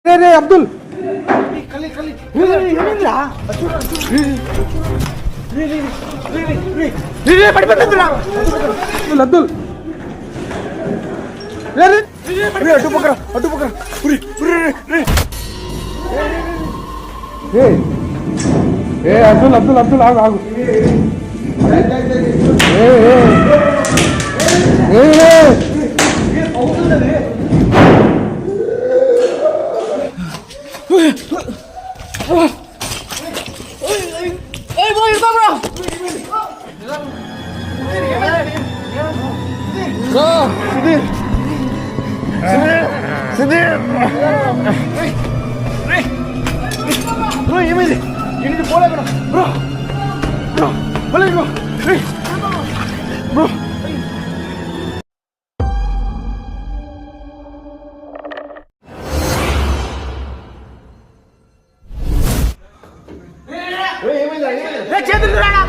రే అబ్దుల్ అబ్దుల్ అటు పక్కన అబ్దుల్ అబ్దుల్ అబ్దుల్ ఆగు ఆగు బ్రో ఏమైంది ఇంటికి పోలే బ్రో బ్రో బ్రో పోలే బ్రో బ్రో చేతులు రాడా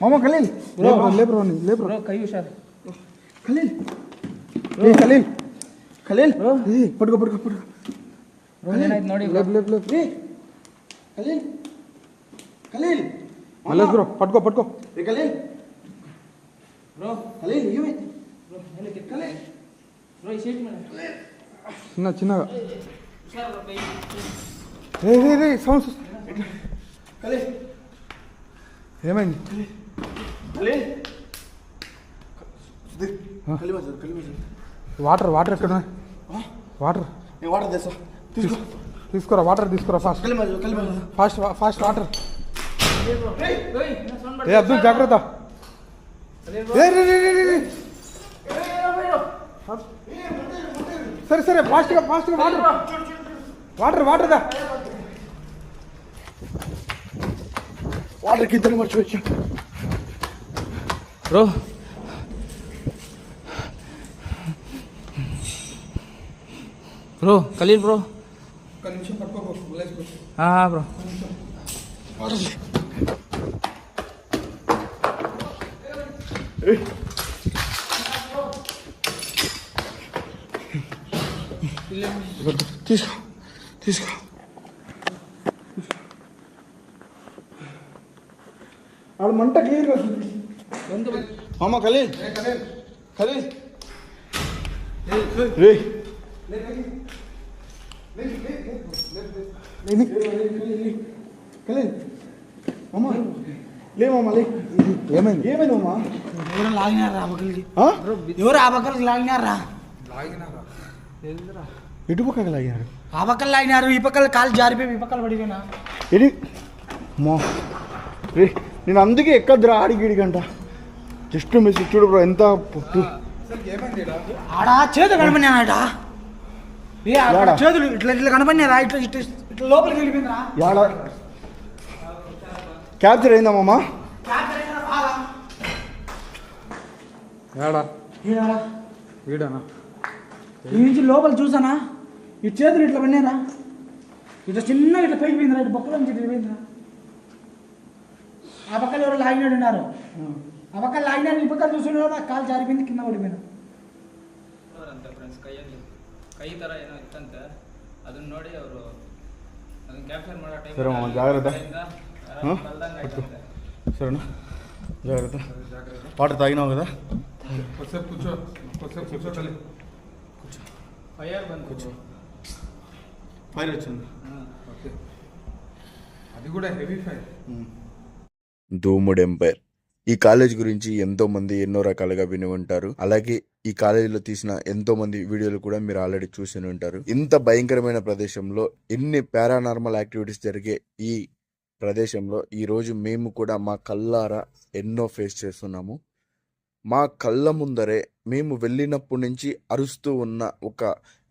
మామ ఖలీల్ లే బ్రో కై హుషార్ ఖలీల్ ఖలీల్ ఖలీల్ పట్టుకో ನೋಡಿ ఖలీల్ ఖలీల్ మళ్ళీ బ్రో పట్టుకో ఖలీల్ బ్రో ఖలీల్ ఏమైంది బ్రో ఖలీల్ బ్రో ఈ సీట్ మీద చిన్నగా రే సౌండ్ ఖలీల్ ఏమైంది ఖలీల్ వాటర్ ఎక్కడ వాటర్ తీసుకురా వాటర్ తీసుకురా ఫాస్ట్ వాటర్ ఏ అబ్దుల్ జాగ్రత్త సరే ఫాస్ట్గా వాటర్ దా వాటర్కి ఇద్దరు మర్చిపోయా బ్రో ఖలీల్ బ్రో ఒక నిమిషం పట్టుకో బ్రో తీసుకో ఆడ మంట క్లియర్గా మామ ఖలీల్ రే ఖలీల్ మామ లే మామ లే ఏమైంది మామ ఎవరు లాగినారా ఆబకల్కి ఎవరు ఆబకల్కి లాగినారా ఎటు పక్కకి లాగినారు ఆ పక్కన లాగినారు ఈ పక్కన కాలు జారిపోయి ఈ పక్కన పడిపోయినా ఇది మో రే నేను అందుకే ఎక్కద్దురా ఆడిగిడిగంట జస్ట్ మెసేజ్ చూడు బ్రో ఎంత పుట్టు ఆడా చేతులు కనపడినాడ చేతులు ఇట్లా కనపడినారా ఇట్లా లోపలికి వెళ్ళిపోయిందిరా యాడ క్యాప్చర్ అయిందా మామ వీడానా ఈ నుంచి లోపల చూసానా ఈ చేతులు ఇట్లా పడినారా ఇట్లా చిన్నగా ఇట్లా పైకి పోయిందిరా ఇటు బొక్కల నుంచి ఇట్లా పోయిందిరా ఆ పక్కన ఎవరు లాగినాడు ఉన్నారు ಆ ಪಕ್ಕ ಲೈನ್ ಇಪ್ಪತ್ತ ದಿವಸ ಕಾಲು ಜಾರಿ ಬಿಂದು ಕಿಂದ ಹೊಡಿಬೇನು ಅಂತ ಫ್ರೆಂಡ್ಸ್ ಕೈ ಥರ ಏನೋ ಇತ್ತಂತೆ ಅದನ್ನ ನೋಡಿ ಅವರು ಅದನ್ನ ಕ್ಯಾಪ್ಚರ್ ಮಾಡೋ ಟೈಮ್ ಸರ್ ಜಾಗ್ರತೆ సరేనా జాగ్రత్త వాటర్ తాగినావు కదా కొద్దిసేపు కూర్చో తల్లి కూర్చో ఫైర్ బంద్ కూర్చో ఫైర్ వచ్చింది ఓకే అది కూడా హెవీ ఫైర్ ధూముడ్ ఎంపైర్. ఈ కాలేజ్ గురించి ఎంతో మంది ఎన్నో రకాలుగా విని ఉంటారు. అలాగే ఈ కాలేజీలో తీసిన ఎంతో మంది వీడియోలు కూడా మీరు ఆల్రెడీ చూసి ఉంటారు. ఇంత భయంకరమైన ప్రదేశంలో ఎన్ని పారానార్మల్ యాక్టివిటీస్ జరిగే ఈ ప్రదేశంలో ఈరోజు మేము కూడా మా కళ్ళారా ఎన్నో ఫేస్ చేస్తున్నాము. మా కళ్ళ ముందరే మేము వెళ్ళినప్పటి నుంచి అరుస్తూ ఉన్న ఒక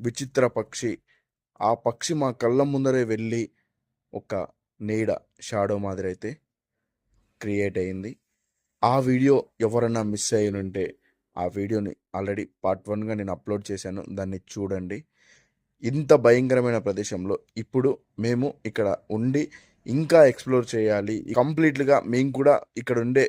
విచిత్ర పక్షి, ఆ పక్షి మా కళ్ళ ముందరే వెళ్ళి ఒక నీడ షాడో మాదిరి అయితే క్రియేట్ అయింది. ఆ వీడియో ఎవరన్నా మిస్ అయ్యి ఉంటే ఆ వీడియోని ఆల్రెడీ పార్ట్ 1గా నేను అప్లోడ్ చేశాను, దాన్ని చూడండి. ఇంత భయంకరమైన ప్రదేశంలో ఇప్పుడు మేము ఇక్కడ ఉండి ఇంకా ఎక్స్ప్లోర్ చేయాలి, కంప్లీట్గా మేము కూడా ఇక్కడ ఉండే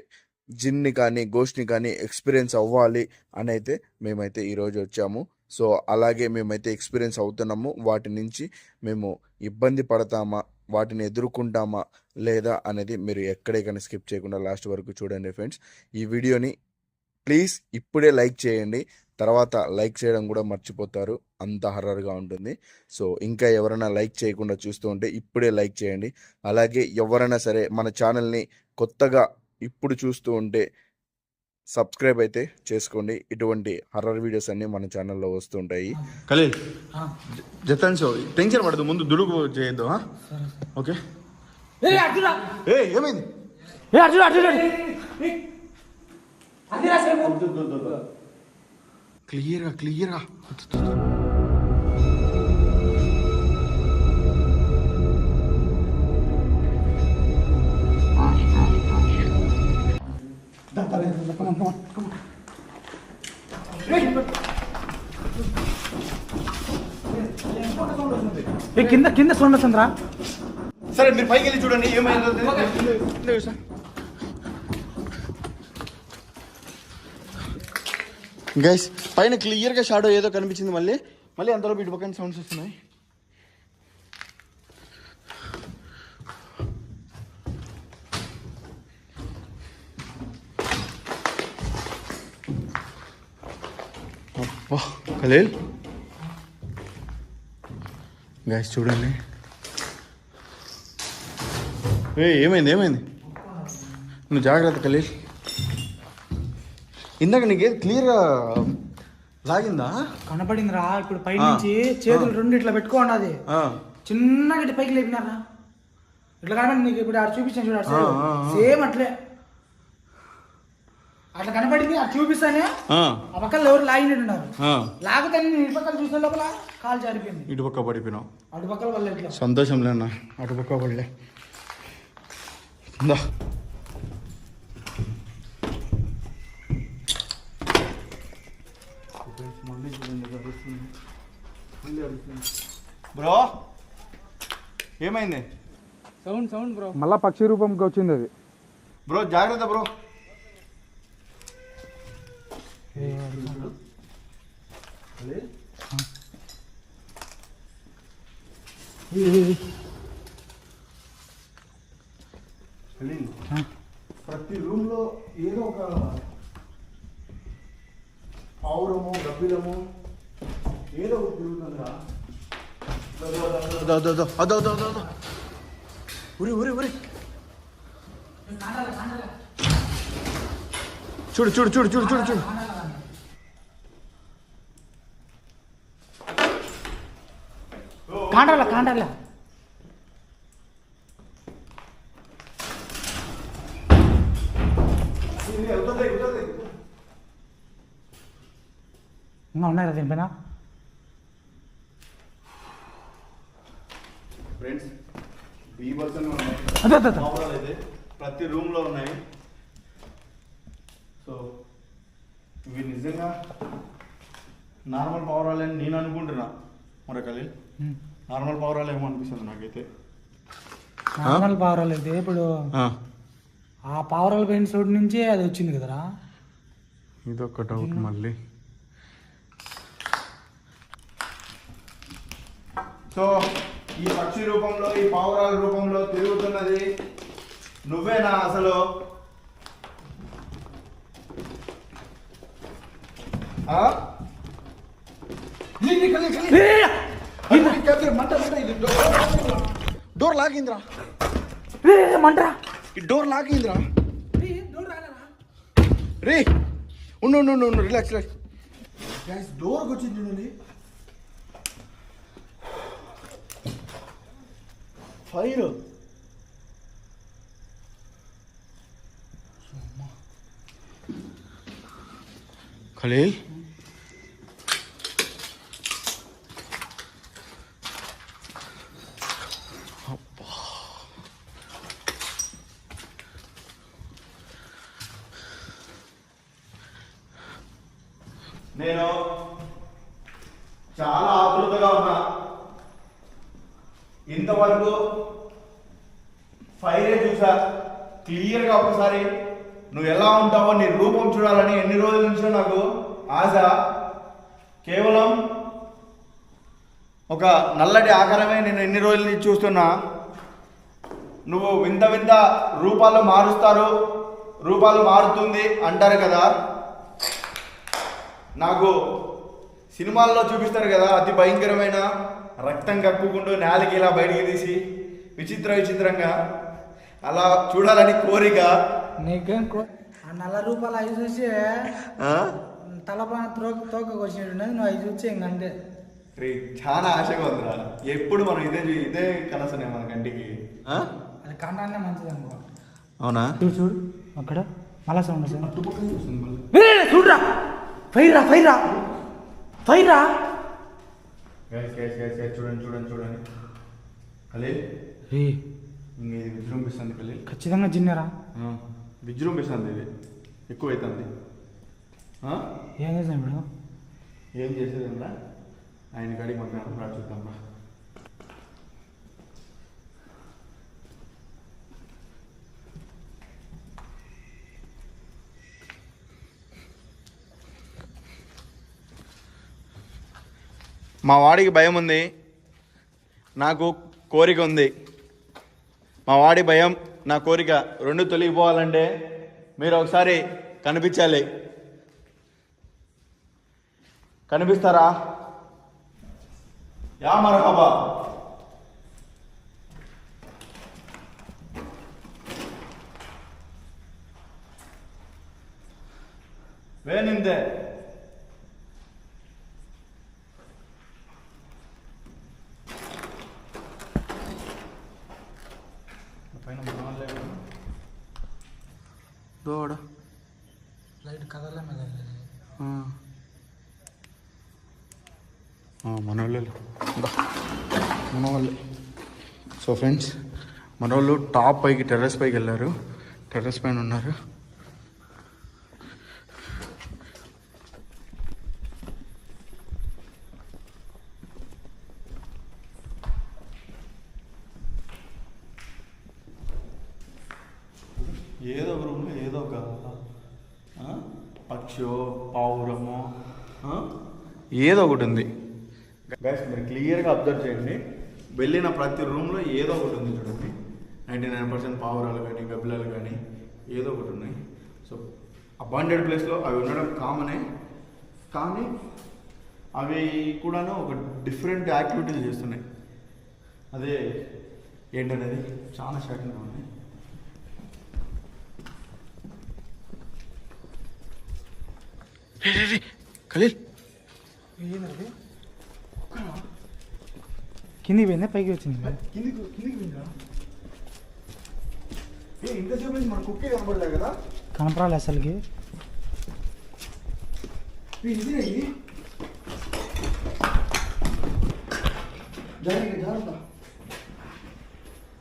జిన్ని కానీ గోష్ట్ని కానీ ఎక్స్పీరియన్స్ అవ్వాలి అని అయితే మేమైతే ఈరోజు వచ్చాము. సో అలాగే మేమైతే ఎక్స్పీరియన్స్ అవుతున్నాము. వాటి నుంచి మేము ఇబ్బంది పడతామా, వాటిని ఎదుర్కొంటామా లేదా అనేది మీరు ఎక్కడే కానీ స్కిప్ చేయకుండా లాస్ట్ వరకు చూడండి ఫ్రెండ్స్. ఈ వీడియోని ప్లీజ్ ఇప్పుడే లైక్ చేయండి, తర్వాత లైక్ చేయడం కూడా మర్చిపోతారు, అంత హర్రర్గా ఉంటుంది. సో ఇంకా ఎవరైనా లైక్ చేయకుండా చూస్తూ ఉంటే ఇప్పుడే లైక్ చేయండి. అలాగే ఎవరైనా సరే మన ఛానల్ని కొత్తగా ఇప్పుడు చూస్తూ ఉంటే సబ్స్క్రైబ్ అయితే చేసుకోండి. ఇటువంటి హర్రర్ వీడియోస్ అన్నీ మన ఛానల్లో వస్తుంటాయి. ఖలీల్ జతన్ సో టెన్షన్ పడదు, ముందు దుడుగు చేయొద్దు. ఓకే ఏమైంది? క్లియర్గా కింద కింద సౌండ్ వస్తుందిరా. సరే మీరు పైకి వెళ్ళి చూడండి ఏమైందో. గైస్ పైన క్లియర్గా షాడో ఏదో కనిపించింది, మళ్ళీ అంతలో ఇటు పక్కన సౌండ్స్ వస్తున్నాయి. అబ్బా ఖలీల్ గైస్ చూడండి. ఏమైంది? నువ్వు జాగ్రత్త ఖలీల్. ఇందాక నీకేది క్లియర్గా లాగిందా? కనపడిందిరా. ఇప్పుడు పై నుంచి చేతులు రెండు ఇట్లా పెట్టుకోండి, అది చిన్నగా ఇట్లా పైకి లేపినారా ఇట్లా కనపడింది నీకు. ఇప్పుడు అటు చూపించాను చూడ, సేమ్ అట్లే అట్లా కనపడింది. అది చూపిస్తానే ఆ పక్కన ఎవరు లాగినట్టున్నారు. లాగితే ఇటు పక్కన చూసిన లోపల కాలు జారిపోయింది, ఇటు పక్క పడిపోయినావు. అటు పక్కల వల్ల ఇట్లా సంతోషం లేనా, అటు పక్క పడలే. బ్రో ఏమైంది? సౌండ్ బ్రో, మళ్ళా పక్షి రూపంకి వచ్చింది అది. బ్రో జాగ్రత్త బ్రో. ప్రతి రూమ్ లో ఏదో ఒక పావురము గబ్బిలము ఏదో ఒకటి తిరుగుతుందా. ఉరి ఉరి ఉరి చూడు చూడు చూడు చూడు చూడు చూడు. కాండాల ఇంకా ఉన్నారా దీనిపైన? ఫ్రెండ్స్ బీబల్స్ ఉన్నాయి, అయితే ప్రతి రూమ్ లో ఉన్నాయి. సో ఇవి నిజంగా నార్మల్ పావురాలని నేను అనుకుంటున్నా. మరి ఖలీల్ నార్మల్ పావురాలు ఏమో అనిపిస్తుంది నాకైతే. నార్మల్ పావురాలు అయితే ఇప్పుడు ఆ పావురాల పైన చోటు నుంచి అది వచ్చింది కదరా. ఇదొక డౌట్ మళ్ళీ. సో ఈ పక్షి రూపంలో ఈ పావురాల రూపంలో తిరుగుతున్నది నువ్వేనా అసలు? డోర్ లాగిందిరా, మంటరా ఈ డోర్ లాగిందిరా. రే ఉండు రిలాక్స్ రిలాక్స్. డోర్కి వచ్చింది చూడండి ఫైర్. ఖలీల్ అబ్బా నేను చాలా ఆతృతగా ఉన్నా. ఇంతవరకు ఫైరే చూసా క్లియర్గా. ఒకసారి నువ్వు ఎలా ఉంటావో నీ రూపం చూడాలని ఎన్ని రోజుల నుంచో నాకు ఆశ. కేవలం ఒక నల్లటి ఆకారమే నేను ఎన్ని రోజుల నుంచి చూస్తున్నా. నువ్వు వింత వింత రూపాలు మారుతుంది అంటారు కదా. నాకు సినిమాల్లో చూపిస్తారు కదా, అతి భయంకరమైన రక్తం కక్కుకుంటూ నేలకి ఇలా బయటికి తీసి విచిత్రంగా అలా చూడాలని కోరిక. నీకేం ఆ నల్ల రూపాయలు అవి చూసి తలపైన తోకకు వచ్చినట్టున్నది. నువ్వు అవి చూసి ఇంకంటే చాలా ఆశగా ఉందిరా. ఎప్పుడు మనం ఇదే కనసనే మన కంటికి. అది కండాన్నే మంచిది అనుకో. అవునా? చూడు అక్కడ మళ్ళా సౌండ్ చూడరా. ఫైరా చూడండి కలే ఇది విజృంభిస్తుంది. కలే ఖచ్చితంగా జిన్నరా విజృంభిస్తుంది. ఇది ఎక్కువైతుంది. ఏం చేసాం ఇప్పుడు? ఏం చేసేదంరా ఆయన కాడికి మనం రా చూద్దాం రా. మా వాడికి భయం ఉంది, నాకు కోరిక ఉంది. మా వాడి భయం, నా కోరిక రెండు తొలగిపోవాలంటే మీరు ఒకసారి కనిపించాలి. కనిపిస్తారా? యా మర్హబా. వేనిందే దోడ లైట్ కదలే మీద మన వాళ్ళే. సో ఫ్రెండ్స్, మన వాళ్ళు టాప్ పైకి టెర్రస్ పైకి వెళ్ళారు. టెర్రస్ పైన ఉన్నారు. ఏదో ఒక రూమ్లో ఏదో ఒక పక్షో పావురమో ఏదో ఒకటి ఉంది. గైస్ మీరు క్లియర్గా అబ్జర్వ్ చేయండి. వెళ్ళిన ప్రతి రూమ్లో ఏదో ఒకటి ఉంది చూడండి. 99% పావురాలు కానీ గబ్బిలాలు కానీ ఏదో ఒకటి ఉన్నాయి. సో అబాండెడ్ ప్లేస్లో అవి ఉండడం కామనే, కానీ అవి కూడాను ఒక డిఫరెంట్ యాక్టివిటీలు చేస్తున్నాయి. అదే ఏంటనేది చాలా షాకింగ్గా ఉంది. ఖలీల్ కిందికి పోయిందా పైకి వచ్చింది? కిందికి పోయిందా? ఇంతసేపు మన కుక్కే కనపడలే కదా. కనపరాలి అసలుకి.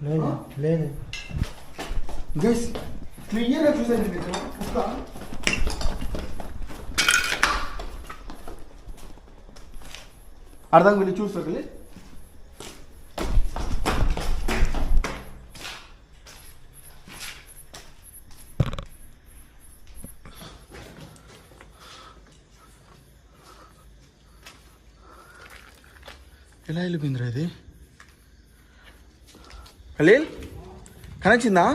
లేదు లేదు గైస్ క్లియర్గా చూసాను కుక్క. అర్థం వెళ్ళి చూసుకోగలి. ఎలా వెళ్ళిపోయిందిరా ఇది? ఖలీల్ కనొచ్చిందా?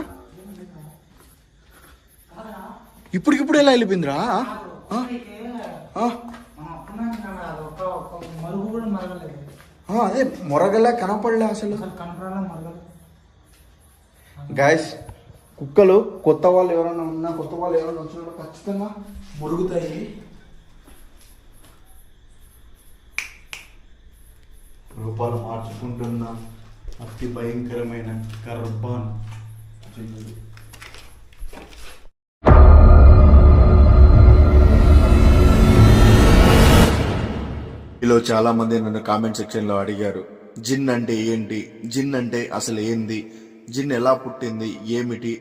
ఇప్పటికిప్పుడు ఎలా వెళ్ళిపోయిందిరా? అదే మొరగలా కనపడలే అసలు. గాయస్, కుక్కలు కొత్త వాళ్ళు ఎవరైనా వచ్చినా ఖచ్చితంగా మురుగుతాయి. రూపాలు మార్చుకుంటున్న అతి భయంకరమైన కర్బాన్ జీవులు. ఇలా చాలా మంది నన్ను కామెంట్ సెక్షన్ లో అడిగారు, జిన్ అంటే ఏంటి, జిన్ అంటే అసలు ఏంది, జిన్ ఎలా పుట్టింది, ఏమిటి,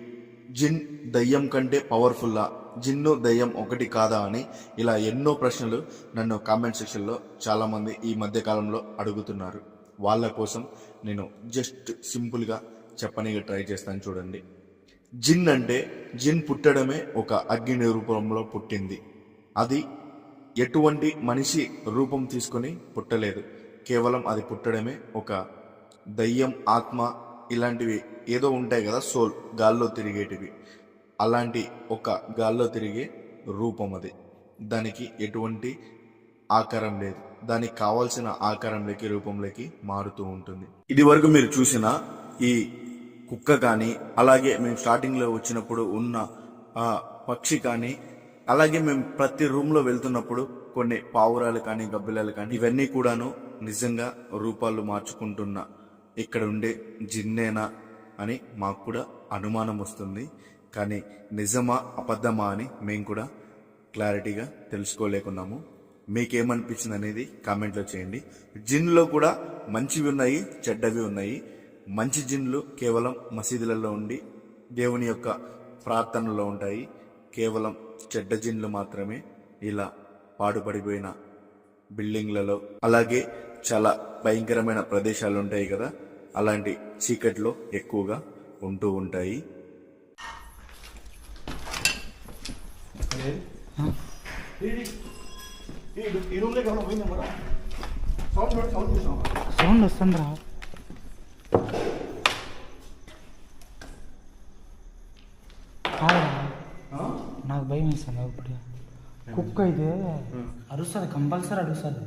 జిన్ దయ్యం కంటే పవర్ఫుల్లా, జిన్ను దయ్యం ఒకటి కాదా అని ఇలా ఎన్నో ప్రశ్నలు నన్ను కామెంట్ సెక్షన్లో చాలామంది ఈ మధ్య కాలంలో అడుగుతున్నారు. వాళ్ళ కోసం నేను జస్ట్ సింపుల్గా చెప్పనీకి ట్రై చేస్తాను. చూడండి, జిన్ అంటే జిన్ పుట్టడమే ఒక అగ్ని రూపంలో పుట్టింది. అది ఎటువంటి మనిషి రూపం తీసుకొని పుట్టలేదు. కేవలం అది పుట్టడమే ఒక దయ్యం, ఆత్మ ఇలాంటివి ఏదో ఉంటాయి కదా, సోల్, గాల్లో తిరిగేటివి, అలాంటి ఒక గాల్లో తిరిగే రూపం అది. దానికి ఎటువంటి ఆకారం లేదు. దానికి కావాల్సిన ఆకారంలోకి, రూపంలోకి మారుతూ ఉంటుంది. ఇది వరకు మీరు చూసిన ఈ కుక్క కానీ, అలాగే మేము స్టార్టింగ్లో వచ్చినప్పుడు ఉన్న ఆ పక్షి కానీ, అలాగే మేము ప్రతి రూమ్లో వెళ్తున్నప్పుడు కొన్ని పావురాలు కానీ, గబ్బిలాలు కానీ, ఇవన్నీ కూడాను నిజంగా రూపాలు మార్చుకుంటున్న ఇక్కడ ఉండే జిన్నేనా అని మాకు కూడా అనుమానం వస్తుంది. కానీ నిజమా అబద్ధమా అని మేము కూడా క్లారిటీగా తెలుసుకోలేకున్నాము. మీకేమనిపించింది అనేది కామెంట్లో చేయండి. జిన్లో కూడా మంచివి ఉన్నాయి, చెడ్డవి ఉన్నాయి. మంచి జిన్లు కేవలం మసీదులలో ఉండి దేవుని యొక్క ప్రార్థనలో ఉంటాయి. కేవలం చెడ్డ జిన్లు మాత్రమే ఇలా పాడుపడిపోయిన బిల్డింగ్లలో, అలాగే చాలా భయంకరమైన ప్రదేశాలు ఉంటాయి కదా, అలాంటి చీకట్లో ఎక్కువగా ఉంటూ ఉంటాయి. సౌండ్ వస్తుందిరా. నాకు భయం వేస్తుంది ఇప్పుడు. కుక్క అయితే అరుస్తుంది, కంపల్సరీ అరుస్తుంది.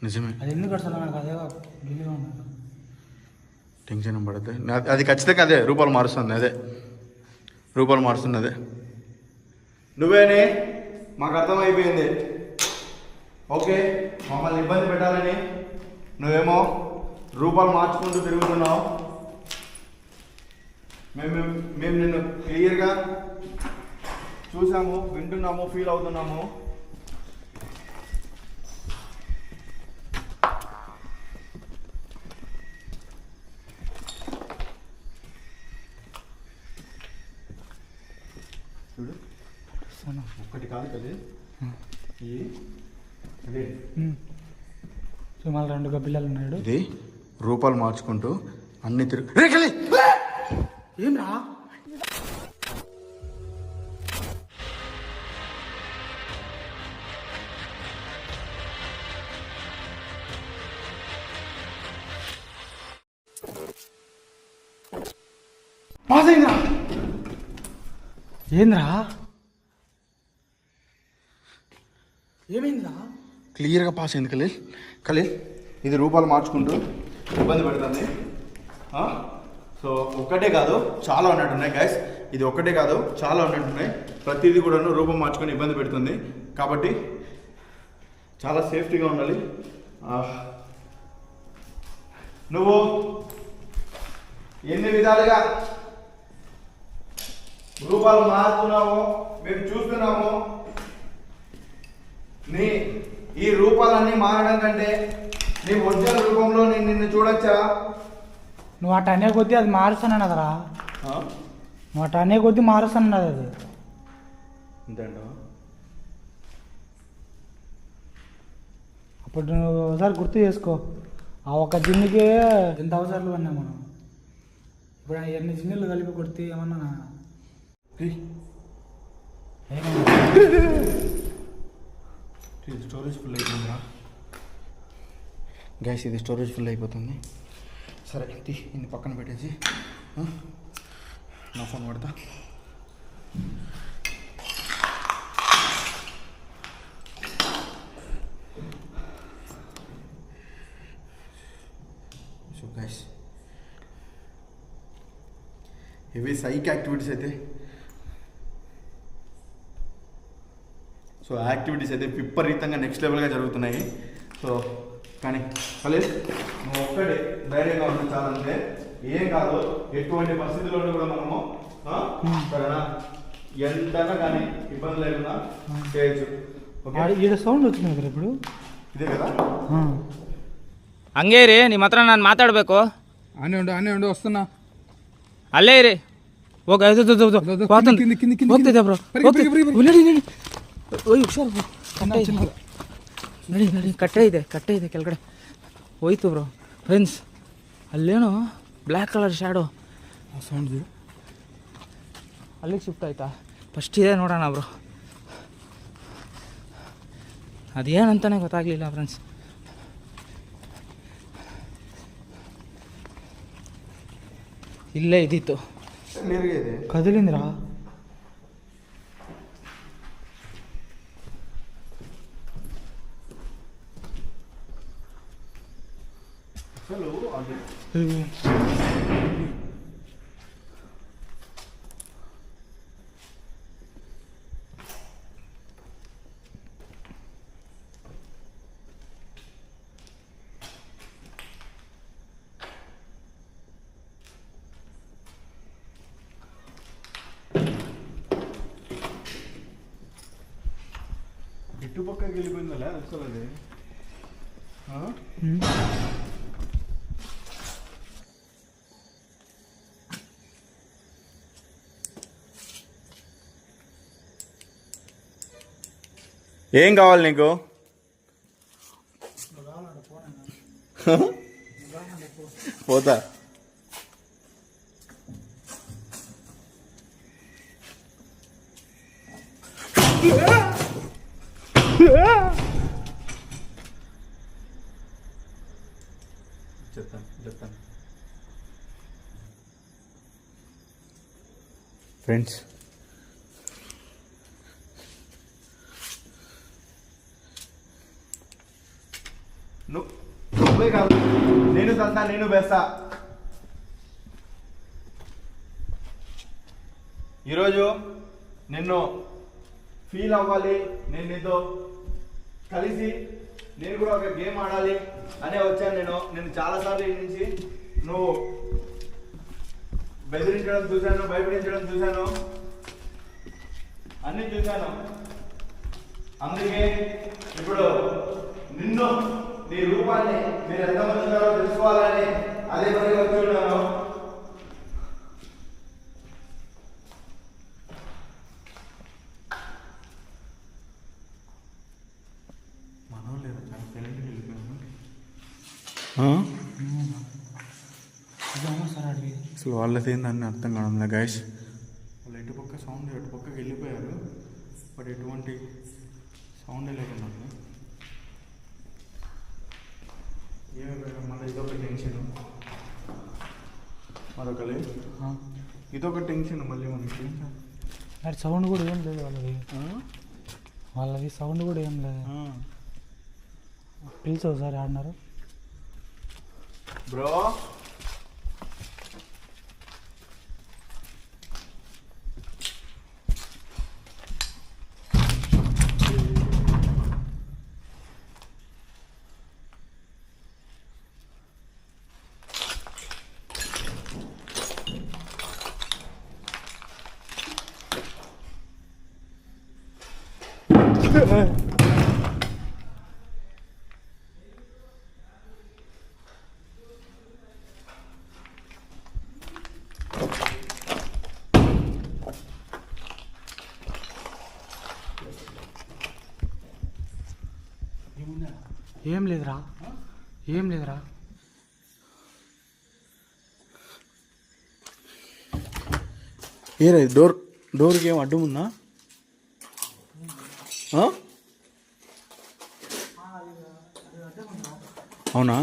నిజమే, అది ఎందుకు అరుస్తుంది నాకు అదే గిల్లిగా ఉన్నాను. టెన్షన్ పడద్దు. అది ఖచ్చితంగా అదే రూపాలు మారుస్తుంది, అదే రూపాలు మారుస్తుంది, అదే నువ్వేనే. మాకు అర్థమైపోయింది. ఓకే, మమ్మల్ని ఇబ్బంది పెట్టాలని నువ్వేమో రూపాలు మార్చుకుంటూ తిరుగుతున్నావు. మేము నిన్ను క్లియర్గా చూసాము, వింటున్నాము, ఫీల్ అవుతున్నాము. చూడు, ఒక్కటి కాదు కదా, మళ్ళీ 2 గబ్బిలాలు ఉన్నాడు. ఇది రూపాలు మార్చుకుంటూ అన్ని తిరుగు. ఏం రా? ఏంద్రా? ఏమైందిరా? క్లియర్గా పాస్ అయింది ఖలీల్. ఖలీల్, ఇది రూపాలు మార్చుకుంటూ ఇబ్బంది పెడుతుంది. సో ఒక్కటే కాదు, చాలా ఉన్నట్టున్నాయి గైస్. ఇది ఒక్కటే కాదు, చాలా ఉన్నట్టున్నాయి. ప్రతిదీ కూడా రూపం మార్చుకొని ఇబ్బంది పెడుతుంది. కాబట్టి చాలా సేఫ్టీగా ఉండాలి. నువ్వు ఎన్ని విధాలుగా రూపాలు మారుతున్నావో మేము చూస్తున్నాము. నీ ఈ రూపాలన్నీ మారడం కంటే నీ ఒరిజినల్ రూపంలో నేను నిన్ను చూడొచ్చా? నువ్వు అటు అనే కొద్దీ అది మారుస్తాను కదరా. నువ్వు అటు అనే కొద్దీ మారుస్తాను అది. అంతేంటో. అప్పుడు నువ్వు ఒకసారి గుర్తు చేసుకో, ఆ ఒక్క జిన్నుకే ఎంత అవసరాలు అన్నా మనం. ఇప్పుడు ఎన్ని జిన్నులు కలిపి కొడితే ఏమన్నా స్టోరేజ్ ఫుల్ అయిపోతుందిరా గ్యాస్. ఇది స్టోరేజ్ ఫుల్ అయిపోతుంది. సరే, ఇది పక్కన పెట్టేసి నా ఫోన్ పడతా. సో గ్యాస్, ఇవి సైక్ యాక్టివిటీస్ అయితే, సో యాక్టివిటీస్ అయితే విపరీతంగా నెక్స్ట్ లెవెల్గా జరుగుతున్నాయి. సో కానీ ఖలీల్, నువ్వు ఒక్కడే ధైర్యంగా ఉంచాలంటే ఏం కాదు. ఎటువంటి పరిస్థితుల్లోనూ కూడా మనము సరేనా, ఎంతైనా కానీ ఇబ్బంది లేకుండా చేయొచ్చు. ఓకే, సౌండ్ వచ్చింది కదా ఇప్పుడు. ఇదే కదా. ಹಂಗೇ ರೀ, ನಿಮ್ಮ ಹತ್ರ ನಾನು ಮಾತಾಡಬೇಕು. ಆನೆ ಉಂಡು ವಸ್ತುನಾ ಅಲ್ಲೇ ಇರಿ. ಹೋಗ ಹೋಗ್ತಿದ್ದೆ ಬ್ರೋ ನಡಿ ನಡಿ ಕಟ್ಟೆ ಇದೆ ಕೆಳಗಡೆ ಹೋಯ್ತು ಬ್ರೋ. ಫ್ರೆಂಡ್ಸ್ ಅಲ್ಲೇನೋ ಬ್ಲ್ಯಾಕ್ ಕಲರ್ ಶ್ಯಾಡೋ ಸೌಂಡ್ ಅಲ್ಲಿಗೆ ಶಿಫ್ಟ್ ಆಯ್ತಾ? ಫಸ್ಟ್ ಇದೆ ನೋಡೋಣ ಬ್ರೋ. ಅದೇನಂತಾನೆ ಗೊತ್ತಾಗಲಿಲ್ಲ ಫ್ರೆಂಡ್ಸ್. ಇಲ್ಲೇ ಇದ್ದಿತ್ತು ನೀರಿಗೆ ಇದೆ ಕದಲಿಂದ್ರ. ఇటు పక్కకి వెళ్ళిపోయిందలే అసలు అది. ఏం కావాలి నీకు? పోతా. చెప్తాను ఫ్రెండ్స్. నువ్వే కాదు, నేను తంతా, నేను బేస్తా. ఈరోజు నిన్ను ఫీల్ అవ్వాలి, నేను నీతో కలిసి నేను కూడా ఒక గేమ్ ఆడాలి అనే వచ్చాను. నేను చాలాసార్లు ఈ నుంచి నువ్వు బెదిరించడం చూశాను, భయపడించడం చూశాను, అన్నీ చూశాను. అందుకే ఇప్పుడు నిన్ను, నీ రూపాన్ని మీరు ఎంతమంది ఉన్నారో తెలుసుకోవాలని అదే పని వచ్చి ఉన్నాను. అసలు వాళ్ళది ఏందని అర్థం కావడం గైస్. వాళ్ళు ఎటుపక్క సౌండ్ ఎటుపక్కకి వెళ్ళిపోయారు, బట్ ఎటువంటి సౌండ్ లేకుండా మళ్ళీ ఇదొక టెన్షన్, మరొకలే ఇదొక టెన్షన్ మళ్ళీ మనకి. మరి సౌండ్ కూడా ఏం లేదు వాళ్ళది సౌండ్ కూడా ఏం లేదు. పిలిచి ఒకసారి ఆడినారు బ్రో. ఏం లేదురా, ఏం లేదురా. ఏరా డోర్కి ఏం అడ్డం ఉందా? అవునా?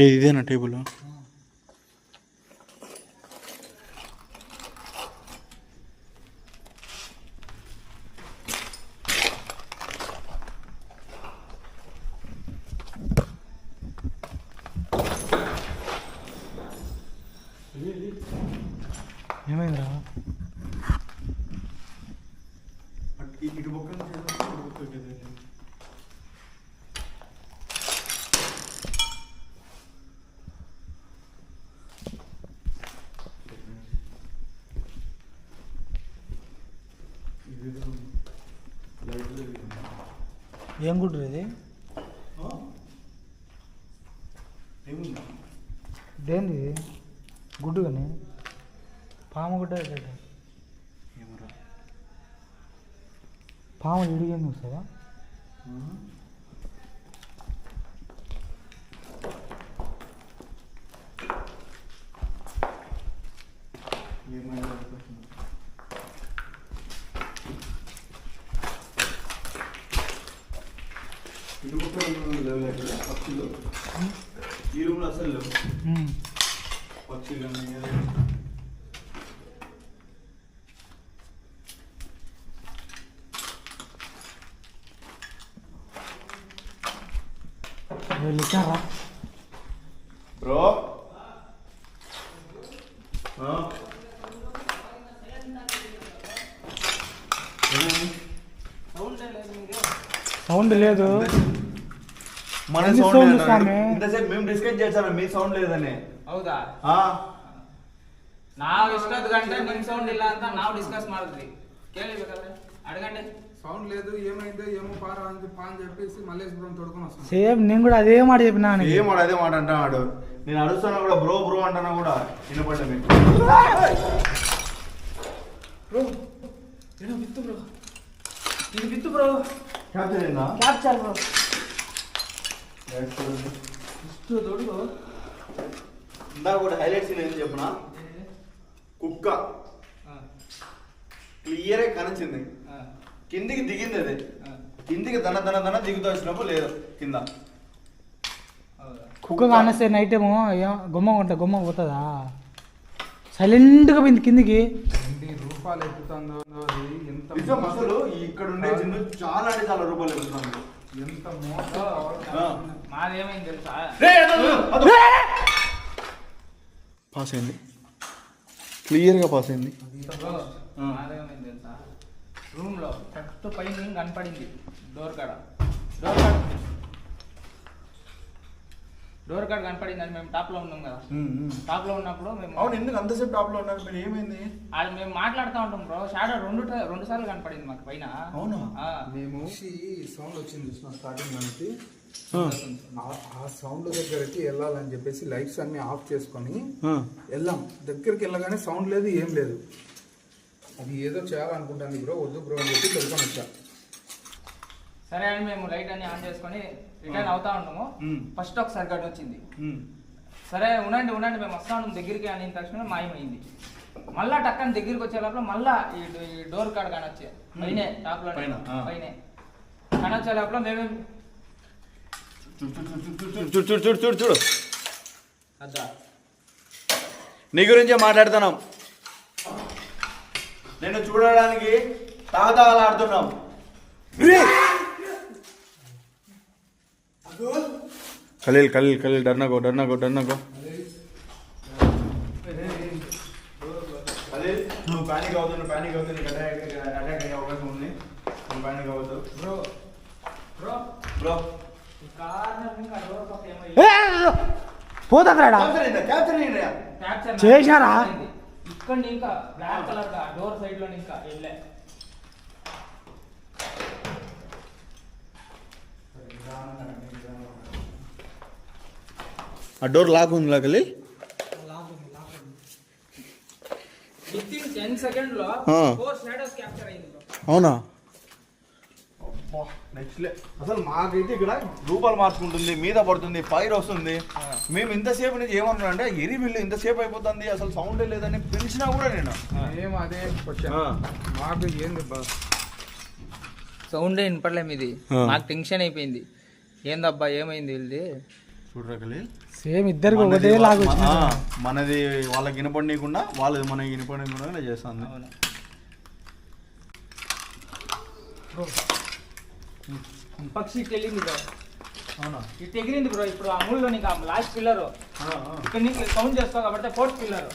ఇదేనా టేబుల్? ఏమైందిరా? ఇటు పక్కన ఏం గుడ్డు ఇది? దేనిది గుడ్డు కానీ పాము గుడ్డ పాము ఇడిగేంది వస్తుందా? ఈ రూమ్లో అసలు లేవు పక్షులు. వెళ్ళిచ్చారా బ్రో? సౌండ్ లేదు. మన ఎన్ని సౌండ్ sound లేదు. స్వామి? ఇంతసేపు మేము డిస్కస్ చేశాను మీ సౌండ్ లేదని. ಹೌದಾ? ನಾವು ಎಷ್ಟೊತ್ತು ಗಂಟೆ ನಿಮ್ಮ ಸೌಂಡ್ ಇಲ್ಲ ಅಂತ ನಾವು ಡಿಸ್ಕಸ್ ಮಾಡಿದ್ವಿ. ಕೇಳಿಬೇಕಾದ್ರೆ ಅಡಗಂಡೆ సౌండ్ లేదు, ఏమైందో ఏమో పారా అని చెప్పేసి మల్లేశ్వరం తోడుకొని వస్తాను. సేమ్ నేను కూడా అదే మాట చెప్పినా. ఏం అదే మాట అంటున్నాడు. నేను అడుగుతున్నా కూడా బ్రో బ్రో అంటున్నా కూడా వినపడ్డా. బ్రో ಏನೋ ಬಿತ್ತು ಬ್ರೋ, ಇದು ಬಿತ್ತು ಬ್ರೋ. క్యాప్చర్ అయిందా? Capture bro. ఇಷ್ಟು ಇಷ್ಟು ದೊಡ್ಡ ఇందాక కూడా హైలైట్స్ ఏం చెప్పనా, కుక్క క్లియర్ కనిచింది, కిందికి దిగింది. అది కిందికి దన దన దన దిగుతూ వచ్చినప్పుడు లేదు కింద. కుక్క కానస్తే నైట్ ఏమో గుమ్మ పోతుందా? సైలెంట్గా పోయింది కిందికి. ఎన్ని రూపాయలు ఎక్కుతుందో అది, ఎంత నిజం. అసలు ఇక్కడ ఉండే జిన్ను చాలా అంటే చాలా రూపాయలు ఎక్కుతుంది. ఎంత మోసం. మాదేమైంది తెలుసా? పాస్ అయింది, క్లియర్గా పాస్ అయింది. మాదేమైంది తెలుసా? రూమ్ లో ఫస్ట్ పైన కనపడింది డోర్ కాడ కనపడింది. అని మేము టాప్ లో ఉన్నాం కదా. టాప్ లో ఉన్నప్పుడు మేము అవును, ఎందుకు అంతసేపు టాప్ లో ఉన్నారు మీరు? ఏమైంది? అది మేము మాట్లాడుతూ ఉంటాం బ్రో. షాడో రెండు సార్లు కనపడింది మాకు పైన. అవునా? మేము సౌండ్ వచ్చింది చూసిన స్టార్టింగ్ నుంచి, ఆ సౌండ్ దగ్గరికి వెళ్ళాలని చెప్పేసి లైట్స్ అన్ని ఆఫ్ చేసుకొని వెళ్ళాం. దగ్గరికి వెళ్ళగానే సౌండ్ లేదు, ఏం లేదు. అది ఏదో చేయాలనుకుంటాను బ్రో, వద్దు బ్రో అని చెప్పి తెలుసుకొని వచ్చా. సరే అని మేము లైట్ అన్ని ఆన్ చేసుకొని రిటర్న్ అవుతా ఉన్నాము. ఫస్ట్ ఒకసారి గడ్డ వచ్చింది. సరే ఉండండి మేము వస్తా ఉన్నాం దగ్గరికి అని తక్షణ మాయమైంది. మళ్ళా టక్కని దగ్గరికి వచ్చే లోపల మళ్ళా ఈ డోర్ కాడ కానొచ్చే పైనే టాప్ లో పైనే కానొచ్చే లోపల మేమే చూడు అద్దా నీ గురించే మాట్లాడుతున్నాం. నేను చూడడానికి తాతాలాడుతున్నాం. ఖలీల్ డర్నగో నువ్వు ప్యానిక్ అవుతుంది, అటాక్ అయ్యే అవకాశం ఉంది. నువ్వు ప్యానిక్ అవ్వద్దు బ్రో బ్రో. ఈ కార్నర్ ఇంకా డోర్ పక్క ఏమో పోతుందిరాడా? క్యాప్చర్ చేశారా? ఇక్కడ ఇంకా బ్లాక్ కలర్ గా డోర్ సైడ్ లో ఇంకా వెళ్ళే. ఆ డోర్ లాక్ ఉంది లాకలి. విత్ ఇన్ 10 సెకండ్ లో 4 షాడోస్ క్యాప్చర్ అయింది బ్రో. అవునా? నెక్స్ట్ అసలు మాకైతే ఇక్కడ రూపాయలు మార్చుకుంటుంది, మీద పడుతుంది, ఫైర్ వస్తుంది. మేము ఇంతసేపు నుంచి ఏమన్నా అంటే ఎరివిల్లు ఇంతసేపు అయిపోతుంది, అసలు సౌండ్ లేదని పిలిచినా కూడా నేను ఏం అదే క్వశ్చన్ మాకు ఏంది సౌండ్ వినపడలేము. ఇది మాకు టెన్షన్ అయిపోయింది. ఏందబ్బా ఏమైంది వీళ్ళది? చూడరకలి సేమ్ ఇద్దరికి ఒకటే లాగా వచ్చింది. మనది వాళ్ళకి వినపడనీయకుండా, వాళ్ళది మనకి వినపడనీయకుండా చేస్తుంది. పక్షి తెగింది బ్రో. అవునా? ఇది తెగిరింది బ్రో. ఇప్పుడు అమూల్లో నీకు లాస్ట్ పిల్లర్ ఇక్కడ నుంచి సౌండ్ చేస్తావు కాబట్టి 4th పిల్లర్